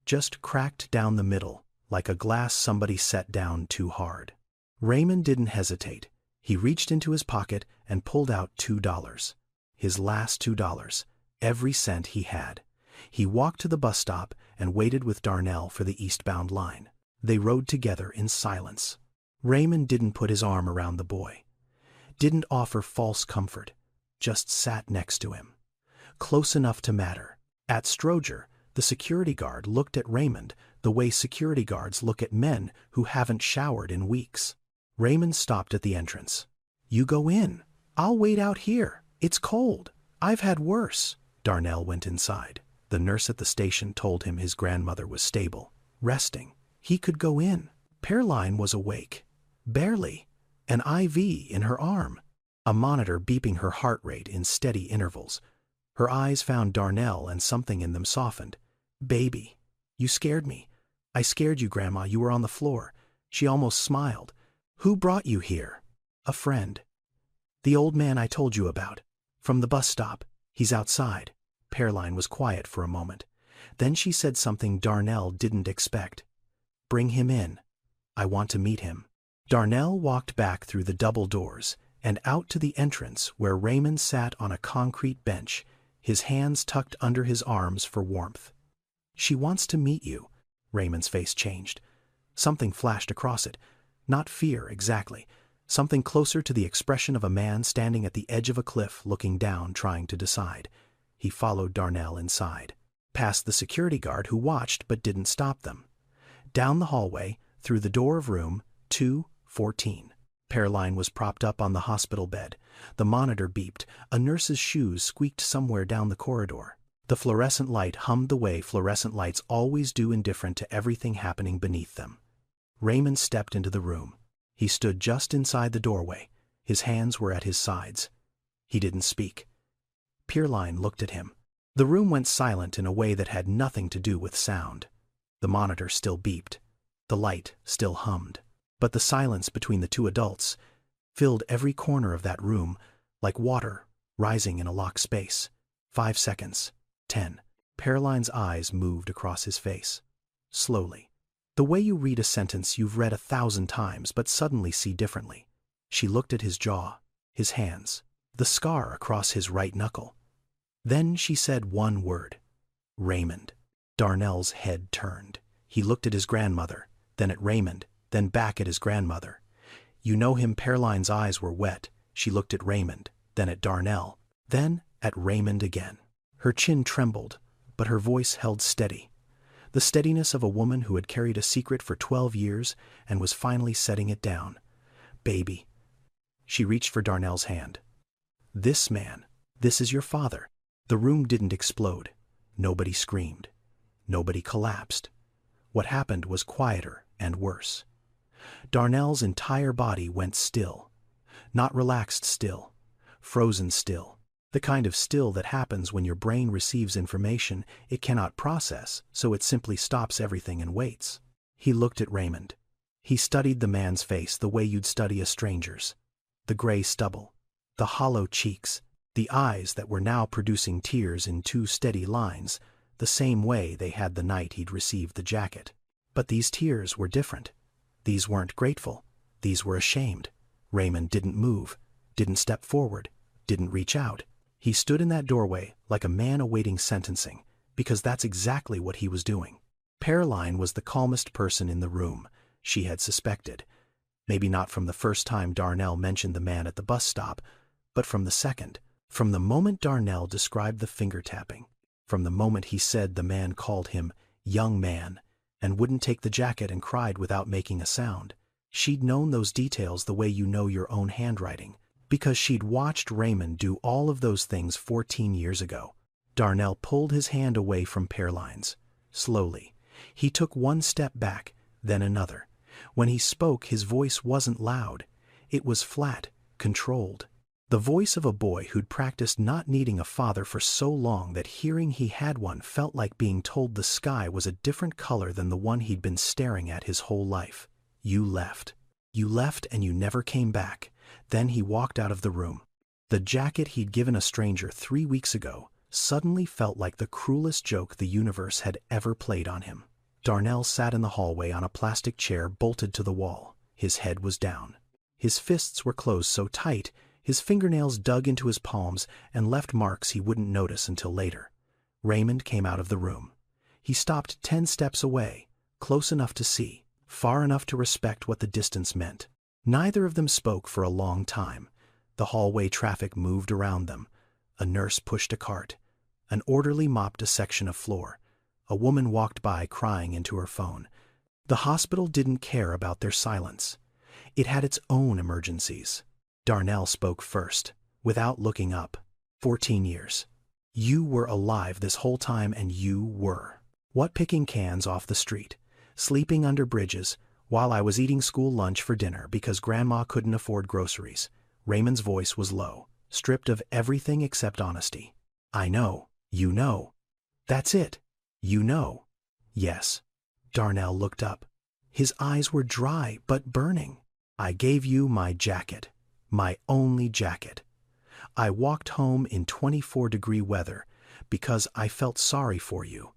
Just cracked down the middle, like a glass somebody set down too hard. Raymond didn't hesitate. He reached into his pocket and pulled out $2. His last $2, every cent he had. He walked to the bus stop and waited with Darnell for the eastbound line. They rode together in silence. Raymond didn't put his arm around the boy. Didn't offer false comfort. Just sat next to him. Close enough to matter. At Stroger, the security guard looked at Raymond the way security guards look at men who haven't showered in weeks. Raymond stopped at the entrance. "You go in. I'll wait out here. It's cold. I've had worse." Darnell went inside. The nurse at the station told him his grandmother was stable, resting. He could go in. Pierline was awake. Barely. An IV in her arm. A monitor beeping her heart rate in steady intervals. Her eyes found Darnell and something in them softened. "Baby, you scared me. I scared you, Grandma. You were on the floor. She almost smiled. Who brought you here? A friend. The old man I told you about. From the bus stop. He's outside. Pearline was quiet for a moment. Then she said something Darnell didn't expect. Bring him in. I want to meet him. Darnell walked back through the double doors and out to the entrance where Raymond sat on a concrete bench, his hands tucked under his arms for warmth. She wants to meet you. Raymond's face changed. Something flashed across it. Not fear, exactly. Something closer to the expression of a man standing at the edge of a cliff looking down, trying to decide. He followed Darnell inside, past the security guard who watched but didn't stop them. Down the hallway, through the door of room 214. Pearline was propped up on the hospital bed. The monitor beeped. A nurse's shoes squeaked somewhere down the corridor. The fluorescent light hummed the way fluorescent lights always do, indifferent to everything happening beneath them. Raymond stepped into the room. He stood just inside the doorway. His hands were at his sides. He didn't speak. Pearline looked at him. The room went silent in a way that had nothing to do with sound. The monitor still beeped. The light still hummed. But the silence between the two adults filled every corner of that room like water rising in a locked space. 5 seconds. 10. Pearline's eyes moved across his face. Slowly. The way you read a sentence you've read 1,000 times but suddenly see differently. She looked at his jaw, his hands, the scar across his right knuckle. Then she said one word. Raymond. Darnell's head turned. He looked at his grandmother, then at Raymond, then back at his grandmother. You know him. Pearline's eyes were wet. She looked at Raymond, then at Darnell, then at Raymond again. Her chin trembled, but her voice held steady. The steadiness of a woman who had carried a secret for 12 years and was finally setting it down. Baby. She reached for Darnell's hand. This man, this is your father. The room didn't explode. Nobody screamed. Nobody collapsed. What happened was quieter and worse. Darnell's entire body went still. Not relaxed still. Frozen still. The kind of still that happens when your brain receives information it cannot process, so it simply stops everything and waits. He looked at Raymond. He studied the man's face the way you'd study a stranger's. The gray stubble. The hollow cheeks. The eyes that were now producing tears in 2 steady lines, the same way they had the night he'd received the jacket. But these tears were different. These weren't grateful. These were ashamed. Raymond didn't move, didn't step forward, didn't reach out. He stood in that doorway like a man awaiting sentencing, because that's exactly what he was doing. Pearline was the calmest person in the room, she had suspected. Maybe not from the first time Darnell mentioned the man at the bus stop, but from the second. From the moment Darnell described the finger tapping. From the moment he said the man called him young man and wouldn't take the jacket and cried without making a sound. She'd known those details the way you know your own handwriting, because she'd watched Raymond do all of those things 14 years ago. Darnell pulled his hand away from Pearline's. Slowly. He took one step back, then another. When he spoke, his voice wasn't loud. It was flat, controlled. The voice of a boy who'd practiced not needing a father for so long that hearing he had one felt like being told the sky was a different color than the one he'd been staring at his whole life. You left. You left and you never came back. Then he walked out of the room. The jacket he'd given a stranger 3 weeks ago suddenly felt like the cruelest joke the universe had ever played on him. Darnell sat in the hallway on a plastic chair bolted to the wall. His head was down. His fists were closed so tight, his fingernails dug into his palms and left marks he wouldn't notice until later. Raymond came out of the room. He stopped 10 steps away, close enough to see, far enough to respect what the distance meant. Neither of them spoke for a long time. The hallway traffic moved around them. A nurse pushed a cart. An orderly mopped a section of floor. A woman walked by crying into her phone. The hospital didn't care about their silence. It had its own emergencies. Darnell spoke first, without looking up. 14 years. You were alive this whole time, and you were. What, picking cans off the street, sleeping under bridges, while I was eating school lunch for dinner because Grandma couldn't afford groceries. Raymond's voice was low, stripped of everything except honesty. I know. You know. That's it. You know. Yes. Darnell looked up. His eyes were dry but burning. I gave you my jacket. My only jacket. I walked home in 24-degree weather because I felt sorry for you.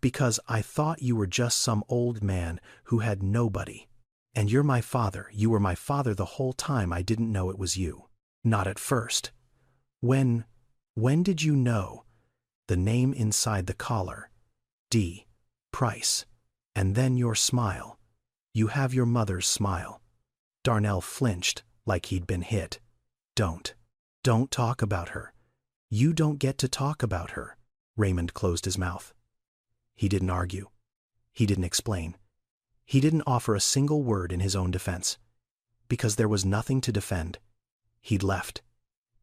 Because I thought you were just some old man who had nobody. And you're my father. You were my father the whole time. I didn't know it was you. Not at first. When did you know? The name inside the collar. D. Price. And then your smile. You have your mother's smile. Darnell flinched like he'd been hit. Don't talk about her. You don't get to talk about her. Raymond closed his mouth. He didn't argue. He didn't explain. He didn't offer a single word in his own defense. Because there was nothing to defend. He'd left.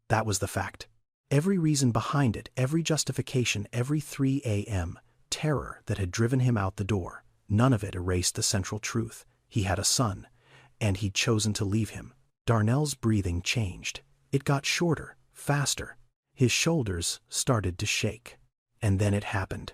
That was the fact. Every reason behind it, every justification, every 3 a.m. terror that had driven him out the door, none of it erased the central truth. He had a son, and he'd chosen to leave him. Darnell's breathing changed. It got shorter, faster. His shoulders started to shake. And then it happened.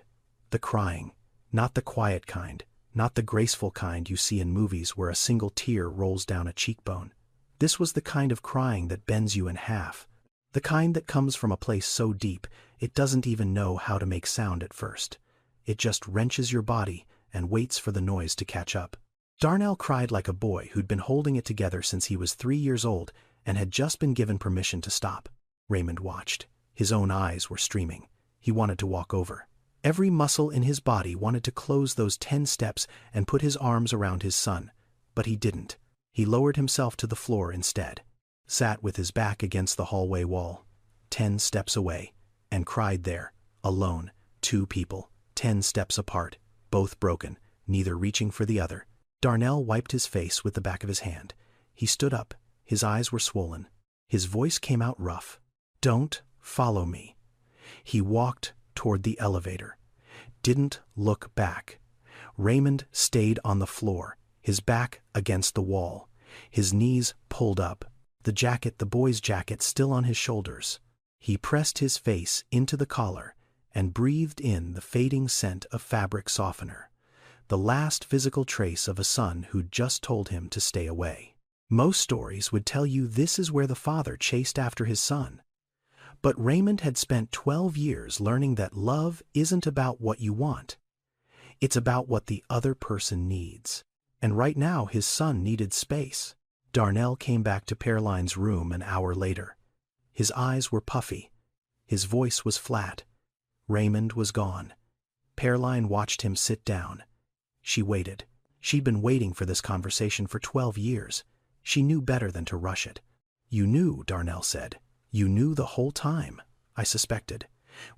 The crying. Not the quiet kind, not the graceful kind you see in movies where a single tear rolls down a cheekbone. This was the kind of crying that bends you in half. The kind that comes from a place so deep, it doesn't even know how to make sound at first. It just wrenches your body and waits for the noise to catch up. Darnell cried like a boy who'd been holding it together since he was 3 years old and had just been given permission to stop. Raymond watched. His own eyes were streaming. He wanted to walk over. Every muscle in his body wanted to close those 10 steps and put his arms around his son. But he didn't. He lowered himself to the floor instead, sat with his back against the hallway wall, 10 steps away, and cried there, alone, 2 people, 10 steps apart, both broken, neither reaching for the other. Darnell wiped his face with the back of his hand. He stood up. His eyes were swollen. His voice came out rough. Don't follow me. He walked toward the elevator. Didn't look back. Raymond stayed on the floor, his back against the wall, his knees pulled up, the jacket, the boy's jacket, still on his shoulders. He pressed his face into the collar and breathed in the fading scent of fabric softener, the last physical trace of a son who'd just told him to stay away. Most stories would tell you this is where the father chased after his son. But Raymond had spent 12 years learning that love isn't about what you want. It's about what the other person needs. And right now his son needed space. Darnell came back to Caroline's room an hour later. His eyes were puffy. His voice was flat. Raymond was gone. Caroline watched him sit down. She waited. She'd been waiting for this conversation for 12 years. She knew better than to rush it. You knew, Darnell said. You knew the whole time, I suspected.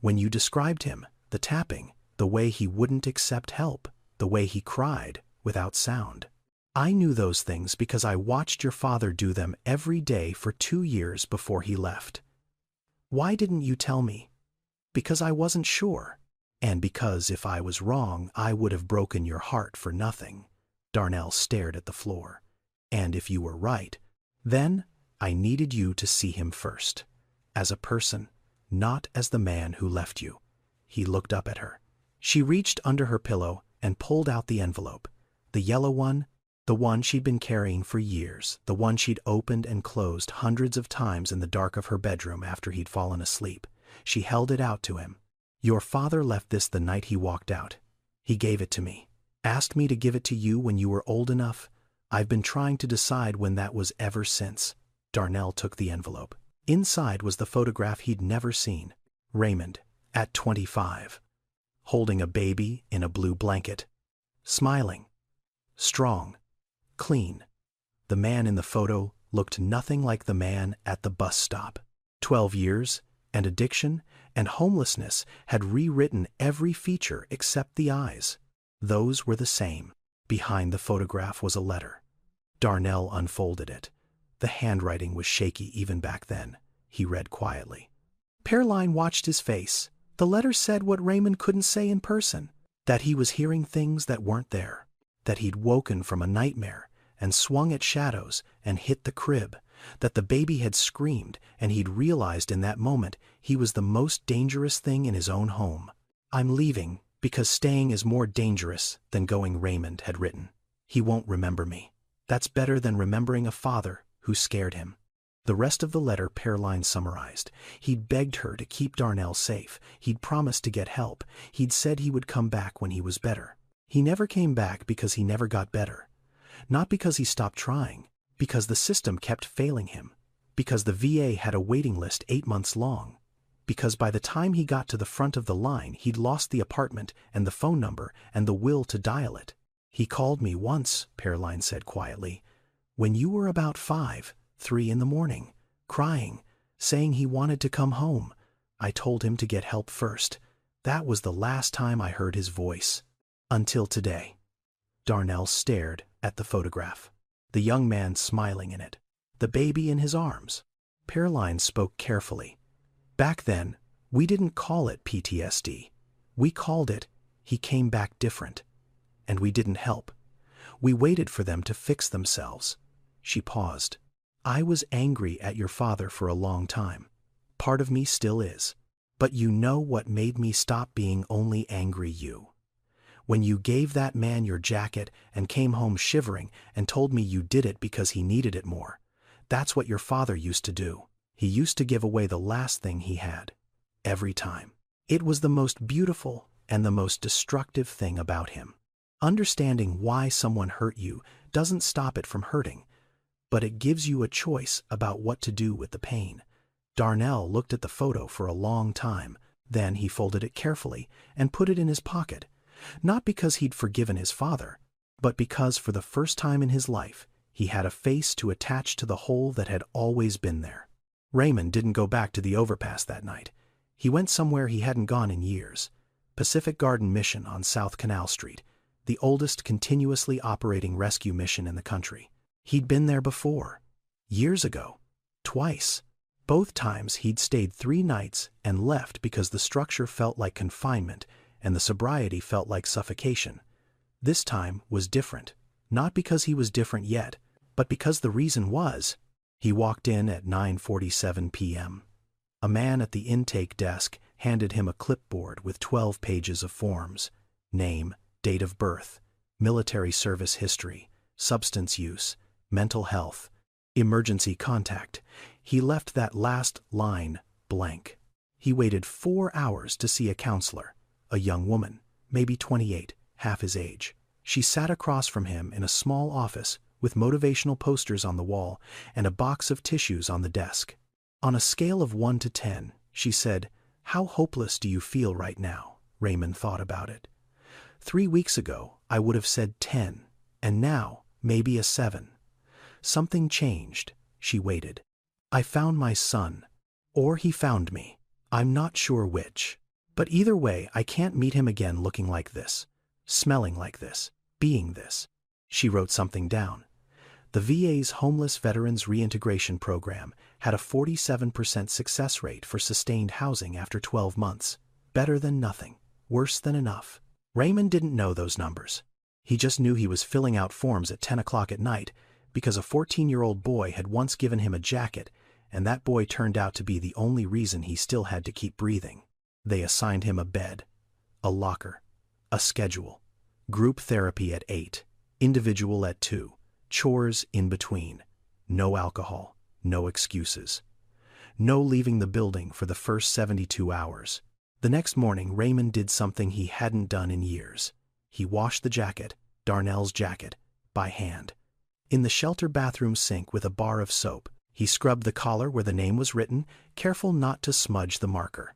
When you described him, the tapping, the way he wouldn't accept help, the way he cried without sound. I knew those things because I watched your father do them every day for 2 years before he left. Why didn't you tell me? Because I wasn't sure. And because if I was wrong, I would have broken your heart for nothing. Darnell stared at the floor. And if you were right, then I needed you to see him first. As a person, not as the man who left you. He looked up at her. She reached under her pillow and pulled out the envelope. The yellow one, the one she'd been carrying for years, the one she'd opened and closed hundreds of times in the dark of her bedroom after he'd fallen asleep. She held it out to him. Your father left this the night he walked out. He gave it to me. Asked me to give it to you when you were old enough. I've been trying to decide when that was ever since. Darnell took the envelope. Inside was the photograph he'd never seen. Raymond, at 25. Holding a baby in a blue blanket. Smiling. Strong. Clean. The man in the photo looked nothing like the man at the bus stop. 12 years, and addiction, and homelessness had rewritten every feature except the eyes. Those were the same. Behind the photograph was a letter. Darnell unfolded it. The handwriting was shaky even back then. He read quietly. Caroline watched his face. The letter said what Raymond couldn't say in person. That he was hearing things that weren't there. That he'd woken from a nightmare and swung at shadows and hit the crib. That the baby had screamed and he'd realized in that moment he was the most dangerous thing in his own home. I'm leaving, Because staying is more dangerous than going, Raymond had written. He won't remember me. That's better than remembering a father who scared him. The rest of the letter Pearline summarized. He'd begged her to keep Darnell safe. He'd promised to get help. He'd said he would come back when he was better. He never came back because he never got better. Not because he stopped trying, because the system kept failing him. Because the VA had a waiting list 8 months long. Because by the time he got to the front of the line, he'd lost the apartment and the phone number and the will to dial it. He called me once, Pearline said quietly, when you were about 3 in the morning, crying, saying he wanted to come home. I told him to get help first. That was the last time I heard his voice. Until today. Darnell stared at the photograph. The young man smiling in it. The baby in his arms. Pearline spoke carefully. Back then, we didn't call it PTSD. We called it, he came back different. And we didn't help. We waited for them to fix themselves. She paused. I was angry at your father for a long time. Part of me still is. But you know what made me stop being only angry? You. When you gave that man your jacket and came home shivering and told me you did it because he needed it more. That's what your father used to do. He used to give away the last thing he had. Every time. It was the most beautiful and the most destructive thing about him. Understanding why someone hurt you doesn't stop it from hurting, but it gives you a choice about what to do with the pain. Darnell looked at the photo for a long time, then he folded it carefully and put it in his pocket. Not because he'd forgiven his father, but because for the first time in his life, he had a face to attach to the hole that had always been there. Raymond didn't go back to the overpass that night. He went somewhere he hadn't gone in years. Pacific Garden Mission on South Canal Street, the oldest continuously operating rescue mission in the country. He'd been there before. Years ago. Twice. Both times he'd stayed 3 nights and left because the structure felt like confinement and the sobriety felt like suffocation. This time was different. Not because he was different yet, but because the reason was, he walked in at 9:47 p.m. A man at the intake desk handed him a clipboard with 12 pages of forms. Name, date of birth, military service history, substance use, mental health, emergency contact. He left that last line blank. He waited 4 hours to see a counselor, a young woman, maybe 28, half his age. She sat across from him in a small office with motivational posters on the wall and a box of tissues on the desk. On a scale of 1 to 10, she said, "How hopeless do you feel right now?" Raymond thought about it. 3 weeks ago, I would have said 10, and now, maybe a 7. Something changed. She waited. I found my son. Or he found me. I'm not sure which. But either way, I can't meet him again looking like this, smelling like this, being this. She wrote something down. The VA's Homeless Veterans Reintegration Program had a 47% success rate for sustained housing after 12 months. Better than nothing. Worse than enough. Raymond didn't know those numbers. He just knew he was filling out forms at 10 o'clock at night because a 14-year-old boy had once given him a jacket, and that boy turned out to be the only reason he still had to keep breathing. They assigned him a bed, a locker, a schedule, group therapy at 8, individual at 2, chores in between, no alcohol, no excuses. No leaving the building for the first 72 hours. The next morning, Raymond did something he hadn't done in years. He washed the jacket, Darnell's jacket, by hand. In the shelter bathroom sink with a bar of soap, he scrubbed the collar where the name was written, careful not to smudge the marker.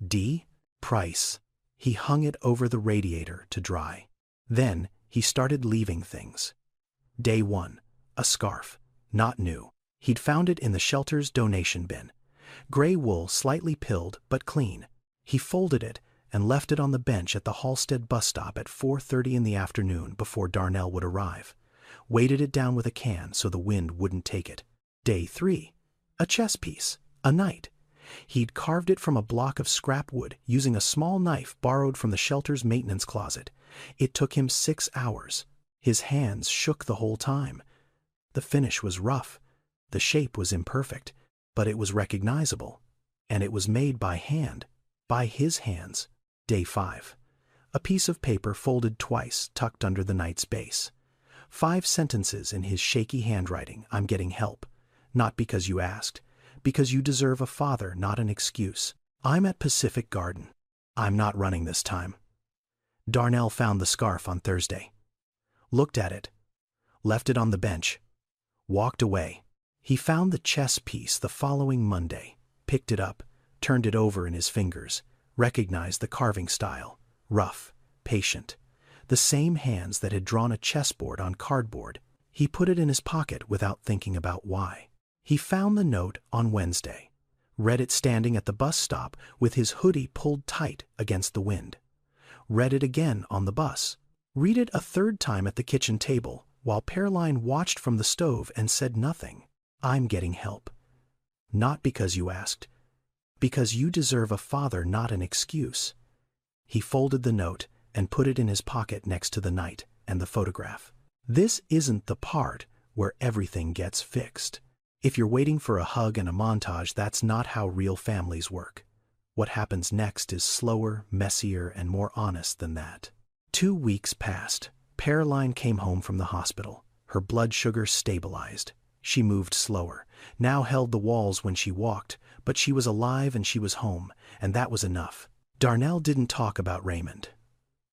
D. Price. He hung it over the radiator to dry. Then, he started leaving things. Day 1. A scarf. Not new. He'd found it in the shelter's donation bin. Gray wool, slightly pilled, but clean. He folded it and left it on the bench at the Halstead bus stop at 4:30 in the afternoon before Darnell would arrive. Weighted it down with a can so the wind wouldn't take it. Day 3. A chess piece. A knight. He'd carved it from a block of scrap wood using a small knife borrowed from the shelter's maintenance closet. It took him 6 hours. His hands shook the whole time. The finish was rough. The shape was imperfect, but it was recognizable. And it was made by hand. By his hands. Day 5. A piece of paper folded twice, tucked under the night's base. 5 sentences in his shaky handwriting. I'm getting help. Not because you asked. Because you deserve a father, not an excuse. I'm at Pacific Garden. I'm not running this time. Darnell found the scarf on Thursday. Looked at it. Left it on the bench. Walked away. He found the chess piece the following Monday. Picked it up. Turned it over in his fingers. Recognized the carving style. Rough. Patient. The same hands that had drawn a chessboard on cardboard. He put it in his pocket without thinking about why. He found the note on Wednesday. Read it standing at the bus stop with his hoodie pulled tight against the wind. Read it again on the bus. Read it a third time at the kitchen table while Pearline watched from the stove and said nothing. I'm getting help. Not because you asked. Because you deserve a father, not an excuse. He folded the note and put it in his pocket next to the night and the photograph. This isn't the part where everything gets fixed. If you're waiting for a hug and a montage, that's not how real families work. What happens next is slower, messier, and more honest than that. 2 weeks passed. Pearline came home from the hospital. Her blood sugar stabilized. She moved slower, now held the walls when she walked, but she was alive and she was home, and that was enough. Darnell didn't talk about Raymond.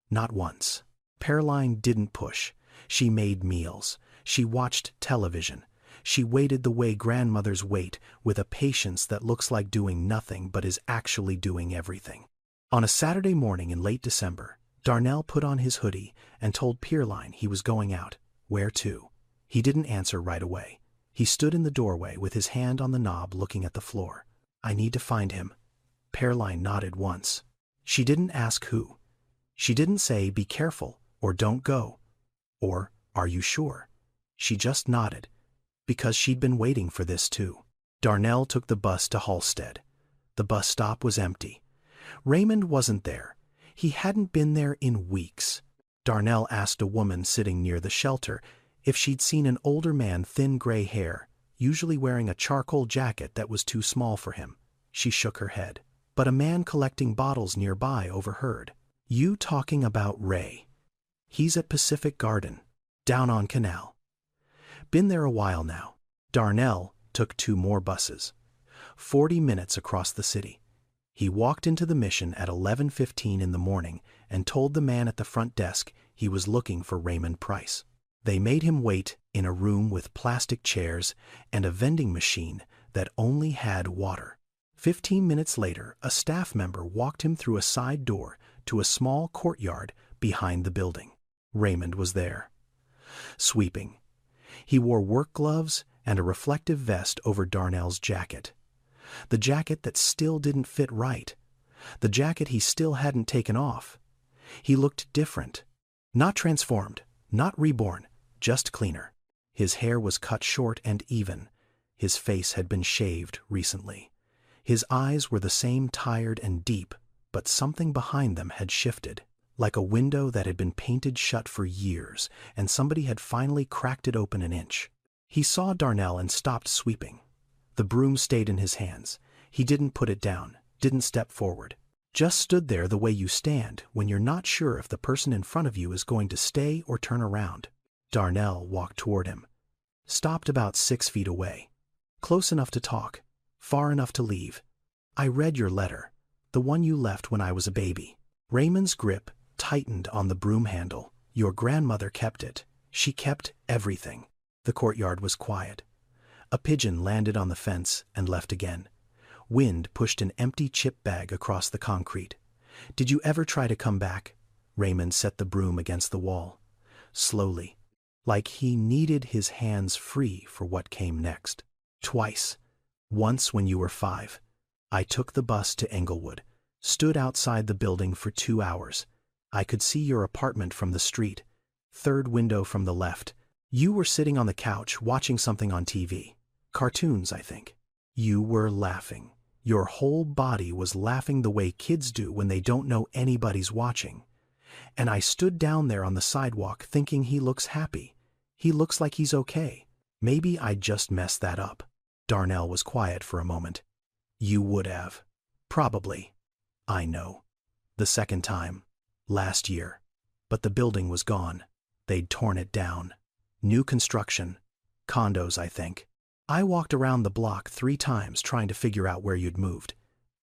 Not once. Pearline didn't push. She made meals. She watched television. She waited the way grandmothers wait, with a patience that looks like doing nothing but is actually doing everything. On a Saturday morning in late December, Darnell put on his hoodie and told Pearline he was going out. Where to? He didn't answer right away. He stood in the doorway with his hand on the knob looking at the floor. I need to find him. Pearline nodded once. She didn't ask who. She didn't say be careful or don't go or are you sure? She just nodded. Because she'd been waiting for this too. Darnell took the bus to Halstead. The bus stop was empty. Raymond wasn't there. He hadn't been there in weeks. Darnell asked a woman sitting near the shelter if she'd seen an older man, thin gray hair, usually wearing a charcoal jacket that was too small for him. She shook her head. But a man collecting bottles nearby overheard. You talking about Ray? He's at Pacific Garden, down on Canal. Been there a while now. Darnell took 2 more buses. 40 minutes across the city. He walked into the Mission at 11:15 in the morning and told the man at the front desk he was looking for Raymond Price. They made him wait in a room with plastic chairs and a vending machine that only had water. 15 minutes later, a staff member walked him through a side door to a small courtyard behind the building. Raymond was there. Sweeping. He wore work gloves and a reflective vest over Darnell's jacket. The jacket that still didn't fit right. The jacket he still hadn't taken off. He looked different. Not transformed, not reborn, just cleaner. His hair was cut short and even. His face had been shaved recently. His eyes were the same, tired and deep, but something behind them had shifted, like a window that had been painted shut for years, and somebody had finally cracked it open an inch. He saw Darnell and stopped sweeping. The broom stayed in his hands. He didn't put it down, didn't step forward. Just stood there the way you stand when you're not sure if the person in front of you is going to stay or turn around. Darnell walked toward him. Stopped about 6 feet away. Close enough to talk. Far enough to leave. I read your letter, the one you left when I was a baby. Raymond's grip tightened on the broom handle. Your grandmother kept it. She kept everything. The courtyard was quiet. A pigeon landed on the fence and left again. Wind pushed an empty chip bag across the concrete. Did you ever try to come back? Raymond set the broom against the wall. Slowly, like he needed his hands free for what came next. Twice. Once when you were 5. I took the bus to Englewood, stood outside the building for 2 hours. I could see your apartment from the street, 3rd window from the left. You were sitting on the couch watching something on TV. Cartoons, I think. You were laughing. Your whole body was laughing the way kids do when they don't know anybody's watching. And I stood down there on the sidewalk thinking he looks happy. He looks like he's okay. Maybe I just messed that up. Darnell was quiet for a moment. You would have. Probably. I know. The second time. Last year. But the building was gone. They'd torn it down. New construction. Condos, I think. I walked around the block 3 times trying to figure out where you'd moved.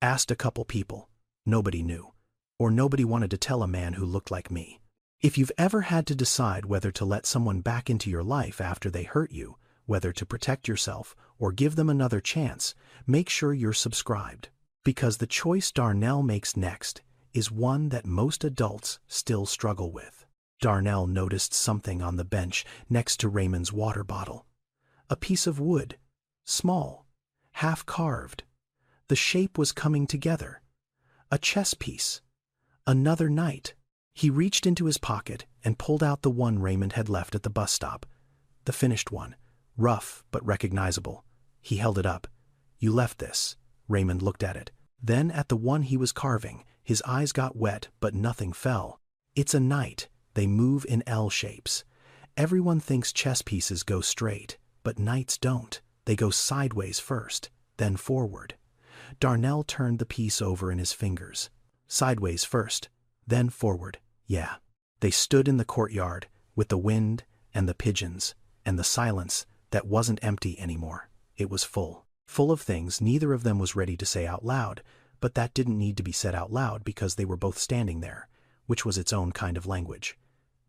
Asked a couple people. Nobody knew. Or nobody wanted to tell a man who looked like me. If you've ever had to decide whether to let someone back into your life after they hurt you, whether to protect yourself or give them another chance, make sure you're subscribed. Because the choice Darnell makes next is one that most adults still struggle with. Darnell noticed something on the bench next to Raymond's water bottle. A piece of wood, small, half-carved. The shape was coming together. A chess piece. Another knight. He reached into his pocket and pulled out the one Raymond had left at the bus stop. The finished one, rough but recognizable. He held it up. "You left this." Raymond looked at it. Then at the one he was carving. His eyes got wet, but nothing fell. "It's a knight. They move in L shapes. Everyone thinks chess pieces go straight, but knights don't. They go sideways first, then forward." Darnell turned the piece over in his fingers. Sideways first, then forward. Yeah. They stood in the courtyard, with the wind, and the pigeons, and the silence that wasn't empty anymore. It was full. Full of things neither of them was ready to say out loud, but that didn't need to be said out loud because they were both standing there, which was its own kind of language.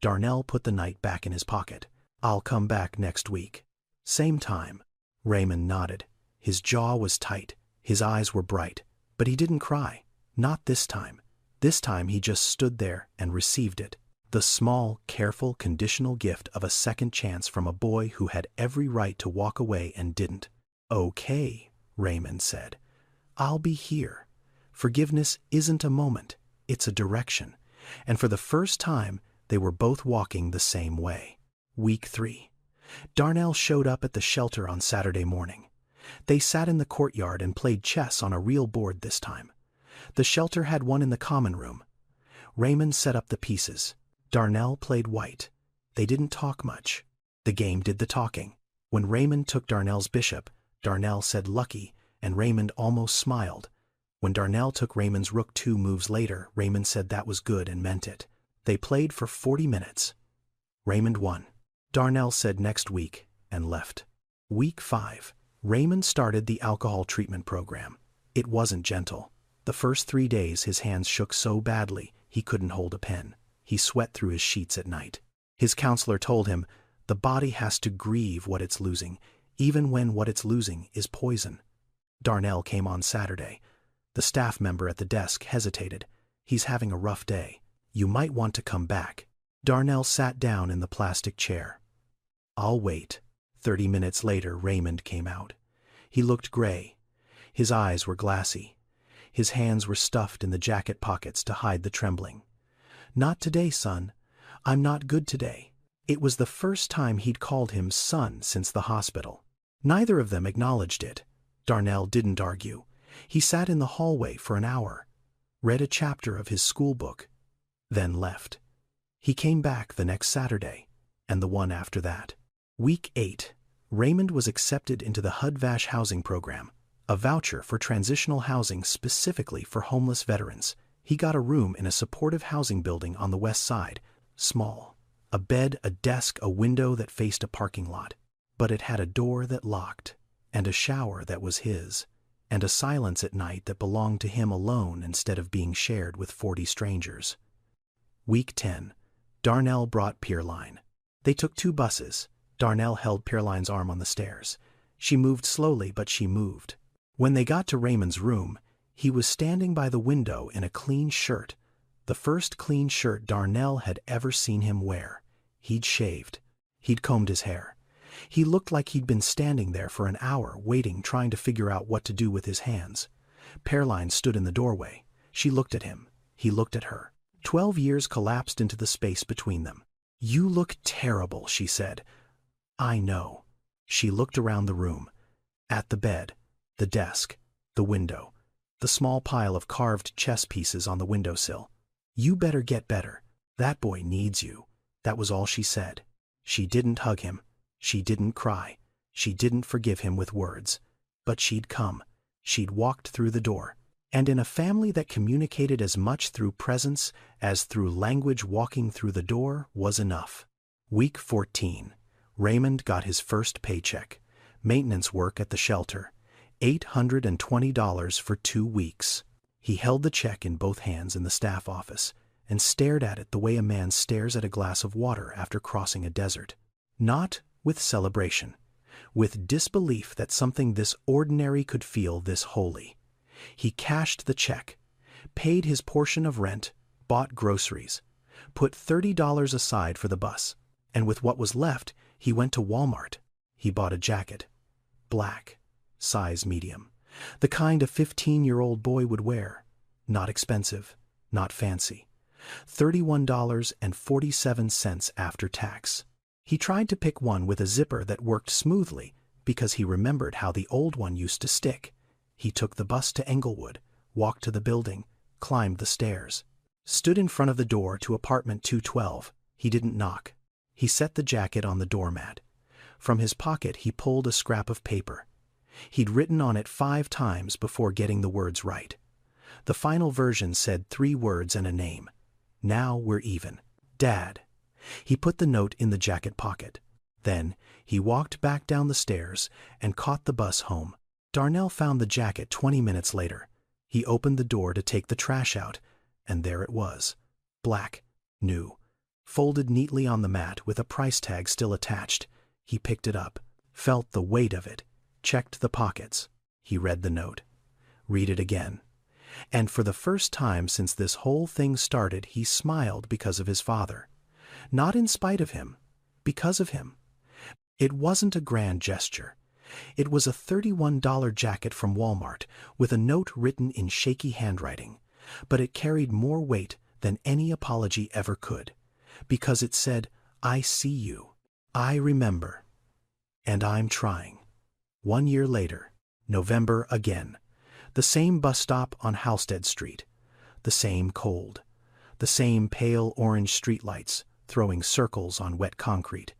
Darnell put the knight back in his pocket. "I'll come back next week. Same time." Raymond nodded. His jaw was tight. His eyes were bright. But he didn't cry. Not this time. This time he just stood there and received it. The small, careful, conditional gift of a second chance from a boy who had every right to walk away and didn't. "Okay," Raymond said. "I'll be here." Forgiveness isn't a moment. It's a direction. And for the first time, they were both walking the same way. Week 3. Darnell showed up at the shelter on Saturday morning. They sat in the courtyard and played chess on a real board this time. The shelter had one in the common room. Raymond set up the pieces. Darnell played white. They didn't talk much. The game did the talking. When Raymond took Darnell's bishop, Darnell said lucky, and Raymond almost smiled. When Darnell took Raymond's rook 2 moves later, Raymond said that was good and meant it. They played for 40 minutes. Raymond won. Darnell said next week, and left. Week 5. Raymond started the alcohol treatment program. It wasn't gentle. The first 3 days his hands shook so badly he couldn't hold a pen. He sweat through his sheets at night. His counselor told him the body has to grieve what it's losing, even when what it's losing is poison. Darnell came on Saturday. The staff member at the desk hesitated. "He's having a rough day. You might want to come back." Darnell sat down in the plastic chair. "I'll wait." 30 minutes later, Raymond came out. He looked gray. His eyes were glassy. His hands were stuffed in the jacket pockets to hide the trembling. "Not today, son. I'm not good today." It was the first time he'd called him son since the hospital. Neither of them acknowledged it. Darnell didn't argue. He sat in the hallway for an hour, read a chapter of his school book, then left. He came back the next Saturday, and the one after that. Week 8. Raymond was accepted into the HUD-VASH housing program, a voucher for transitional housing specifically for homeless veterans. He got a room in a supportive housing building on the west side, small. A bed, a desk, a window that faced a parking lot. But it had a door that locked, and a shower that was his, and a silence at night that belonged to him alone instead of being shared with 40 strangers. Week 10. Darnell brought Pierline. They took 2 buses. Darnell held Pierline's arm on the stairs. She moved slowly, but she moved. When they got to Raymond's room, he was standing by the window in a clean shirt, the first clean shirt Darnell had ever seen him wear. He'd shaved. He'd combed his hair. He looked like he'd been standing there for an hour, waiting, trying to figure out what to do with his hands. Pierline stood in the doorway. She looked at him. He looked at her. 12 years collapsed into the space between them. "You look terrible," she said. "I know." She looked around the room. At the bed, the desk, the window, the small pile of carved chess pieces on the windowsill. "You better get better. That boy needs you." That was all she said. She didn't hug him. She didn't cry. She didn't forgive him with words. But she'd come. She'd walked through the door. And in a family that communicated as much through presence as through language, walking through the door was enough. Week 14. Raymond got his first paycheck. Maintenance work at the shelter. $820 for 2 weeks. He held the check in both hands in the staff office and stared at it the way a man stares at a glass of water after crossing a desert. Not with celebration, with disbelief that something this ordinary could feel this holy. He cashed the check, paid his portion of rent, bought groceries, put $30 aside for the bus, and with what was left, he went to Walmart. He bought a jacket. Black, size medium, the kind a 15-year-old boy would wear. Not expensive, not fancy. $31.47 after tax. He tried to pick one with a zipper that worked smoothly because he remembered how the old one used to stick. He took the bus to Englewood, walked to the building, climbed the stairs, stood in front of the door to apartment 212. He didn't knock. He set the jacket on the doormat. From his pocket he pulled a scrap of paper. He'd written on it 5 times before getting the words right. The final version said 3 words and a name. Now we're even. Dad. He put the note in the jacket pocket. Then he walked back down the stairs and caught the bus home. Darnell found the jacket 20 minutes later. He opened the door to take the trash out, and there it was. Black, new, folded neatly on the mat with a price tag still attached. He picked it up, felt the weight of it, checked the pockets. He read the note. Read it again. And for the first time since this whole thing started, he smiled because of his father. Not in spite of him, because of him. It wasn't a grand gesture. It was a $31 jacket from Walmart with a note written in shaky handwriting, but it carried more weight than any apology ever could, because it said, I see you, I remember, and I'm trying. 1 year later, November again, the same bus stop on Halstead Street, the same cold, the same pale orange streetlights throwing circles on wet concrete,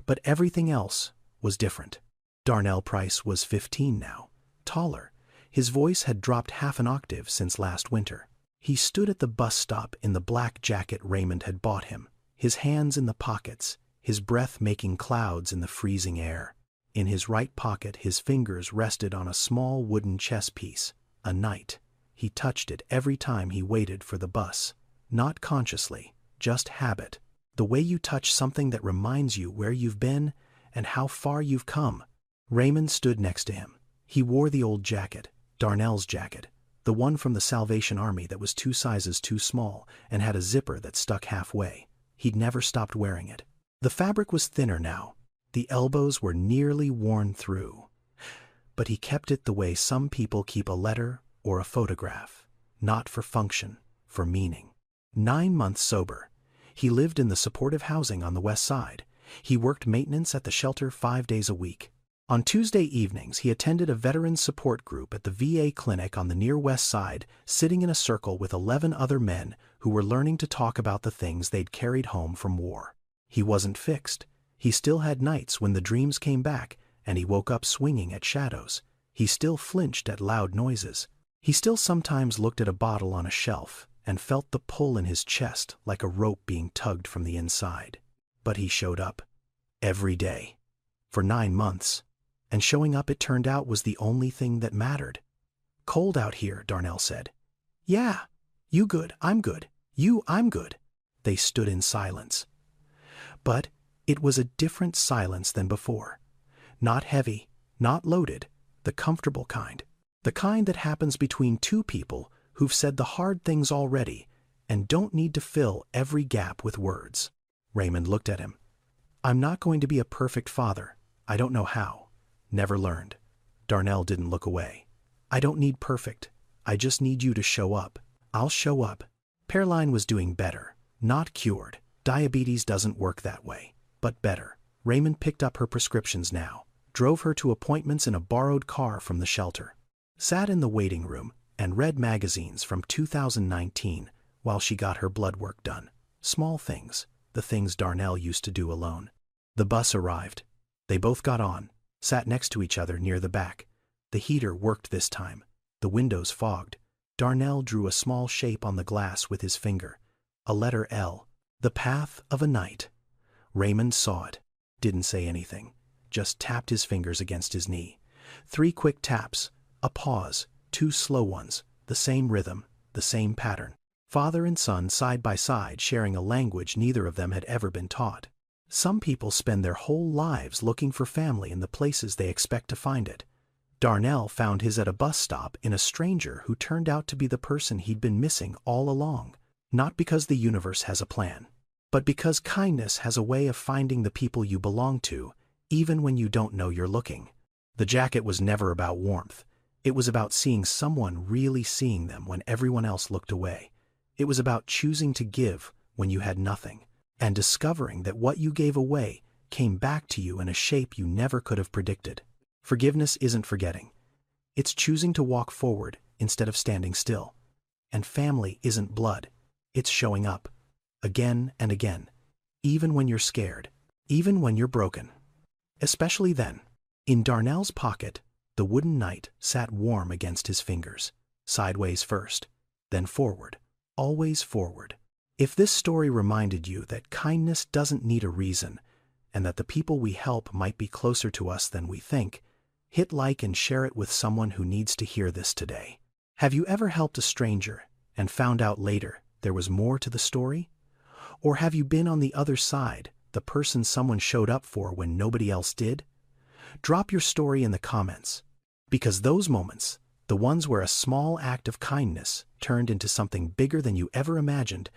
but everything else was different. Darnell Price was 15 now, taller. His voice had dropped half an octave since last winter. He stood at the bus stop in the black jacket Raymond had bought him, his hands in the pockets, his breath making clouds in the freezing air. In his right pocket his fingers rested on a small wooden chess piece, a knight. He touched it every time he waited for the bus. Not consciously, just habit. The way you touch something that reminds you where you've been and how far you've come. Raymond stood next to him. He wore the old jacket, Darnell's jacket, the one from the Salvation Army that was 2 sizes too small and had a zipper that stuck halfway. He'd never stopped wearing it. The fabric was thinner now. The elbows were nearly worn through. But he kept it the way some people keep a letter or a photograph, not for function, for meaning. 9 months sober. He lived in the supportive housing on the west side. He worked maintenance at the shelter 5 days a week. On Tuesday evenings, he attended a veterans support group at the VA clinic on the near west side, sitting in a circle with 11 other men who were learning to talk about the things they'd carried home from war. He wasn't fixed. He still had nights when the dreams came back and he woke up swinging at shadows. He still flinched at loud noises. He still sometimes looked at a bottle on a shelf and felt the pull in his chest like a rope being tugged from the inside. But he showed up. Every day. For 9 months. And showing up, it turned out, was the only thing that mattered. Cold out here, Darnell said. Yeah. You good, I'm good. You, I'm good. They stood in silence. But it was a different silence than before. Not heavy, not loaded, the comfortable kind. The kind that happens between 2 people who've said the hard things already and don't need to fill every gap with words. Raymond looked at him. I'm not going to be a perfect father. I don't know how. Never learned. Darnell didn't look away. I don't need perfect. I just need you to show up. I'll show up. Pearline was doing better. Not cured. Diabetes doesn't work that way. But better. Raymond picked up her prescriptions now, drove her to appointments in a borrowed car from the shelter, sat in the waiting room, and read magazines from 2019 while she got her blood work done. Small things, the things Darnell used to do alone. The bus arrived. They both got on, sat next to each other near the back. The heater worked this time. The windows fogged. Darnell drew a small shape on the glass with his finger, a letter L, the path of a knight. Raymond saw it, didn't say anything, just tapped his fingers against his knee. 3 quick taps, a pause, 2 slow ones, the same rhythm, the same pattern. Father and son side by side, sharing a language neither of them had ever been taught. Some people spend their whole lives looking for family in the places they expect to find it. Darnell found his at a bus stop in a stranger who turned out to be the person he'd been missing all along. Not because the universe has a plan, but because kindness has a way of finding the people you belong to, even when you don't know you're looking. The jacket was never about warmth. It was about seeing someone really seeing them when everyone else looked away. It was about choosing to give when you had nothing, and discovering that what you gave away came back to you in a shape you never could have predicted. Forgiveness isn't forgetting. It's choosing to walk forward instead of standing still. And family isn't blood. It's showing up, again and again, even when you're scared, even when you're broken. Especially then. In Darnell's pocket, the wooden knight sat warm against his fingers, sideways first, then forward, always forward. If this story reminded you that kindness doesn't need a reason, and that the people we help might be closer to us than we think, hit like and share it with someone who needs to hear this today. Have you ever helped a stranger and found out later there was more to the story? Or have you been on the other side, the person someone showed up for when nobody else did? Drop your story in the comments, because those moments, the ones where a small act of kindness turned into something bigger than you ever imagined,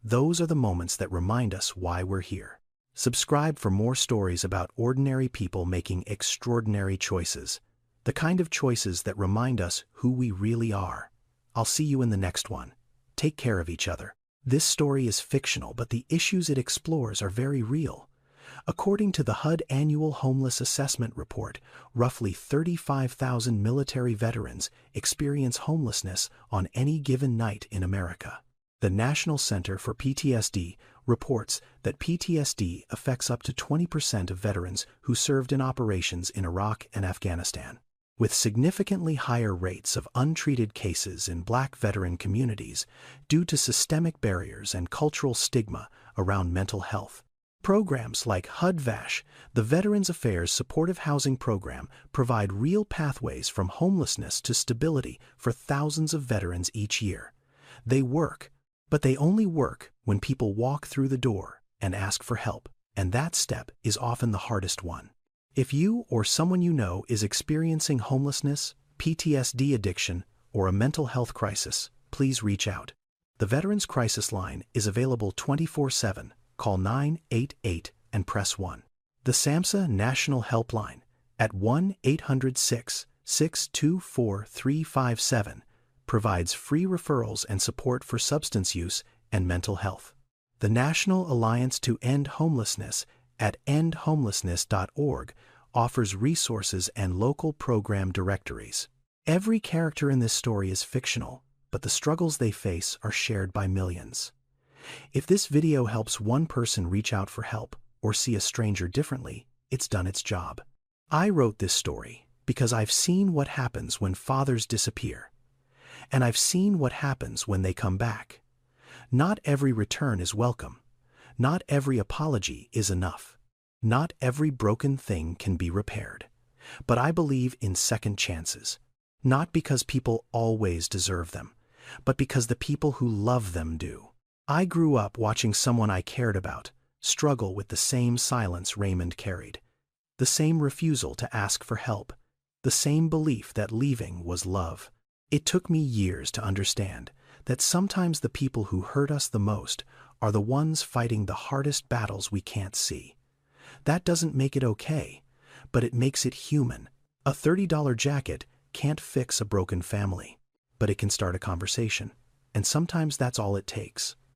those are the moments that remind us why we're here. Subscribe for more stories about ordinary people making extraordinary choices, the kind of choices that remind us who we really are. I'll see you in the next one. Take care of each other. This story is fictional, but the issues it explores are very real. According to the HUD Annual Homeless Assessment Report, roughly 35,000 military veterans experience homelessness on any given night in America. The National Center for PTSD reports that PTSD affects up to 20% of veterans who served in operations in Iraq and Afghanistan, with significantly higher rates of untreated cases in Black veteran communities due to systemic barriers and cultural stigma around mental health. Programs like HUD-VASH, the Veterans Affairs Supportive Housing Program, provide real pathways from homelessness to stability for thousands of veterans each year. They work, but they only work when people walk through the door and ask for help, and that step is often the hardest one. If you or someone you know is experiencing homelessness, PTSD addiction, or a mental health crisis, please reach out. The Veterans Crisis Line is available 24/7. Call 988 and press 1. The SAMHSA National Helpline at 1-800-624-357 provides free referrals and support for substance use and mental health. The National Alliance to End Homelessness at endhomelessness.org offers resources and local program directories. Every character in this story is fictional, but the struggles they face are shared by millions. If this video helps one person reach out for help or see a stranger differently, it's done its job. I wrote this story because I've seen what happens when fathers disappear, and I've seen what happens when they come back. Not every return is welcome. Not every apology is enough. Not every broken thing can be repaired. But I believe in second chances, not because people always deserve them, but because the people who love them do. I grew up watching someone I cared about struggle with the same silence Raymond carried, the same refusal to ask for help, the same belief that leaving was love. It took me years to understand that sometimes the people who hurt us the most are the ones fighting the hardest battles we can't see. That doesn't make it okay, but it makes it human. A $30 jacket can't fix a broken family, but it can start a conversation, and sometimes that's all it takes.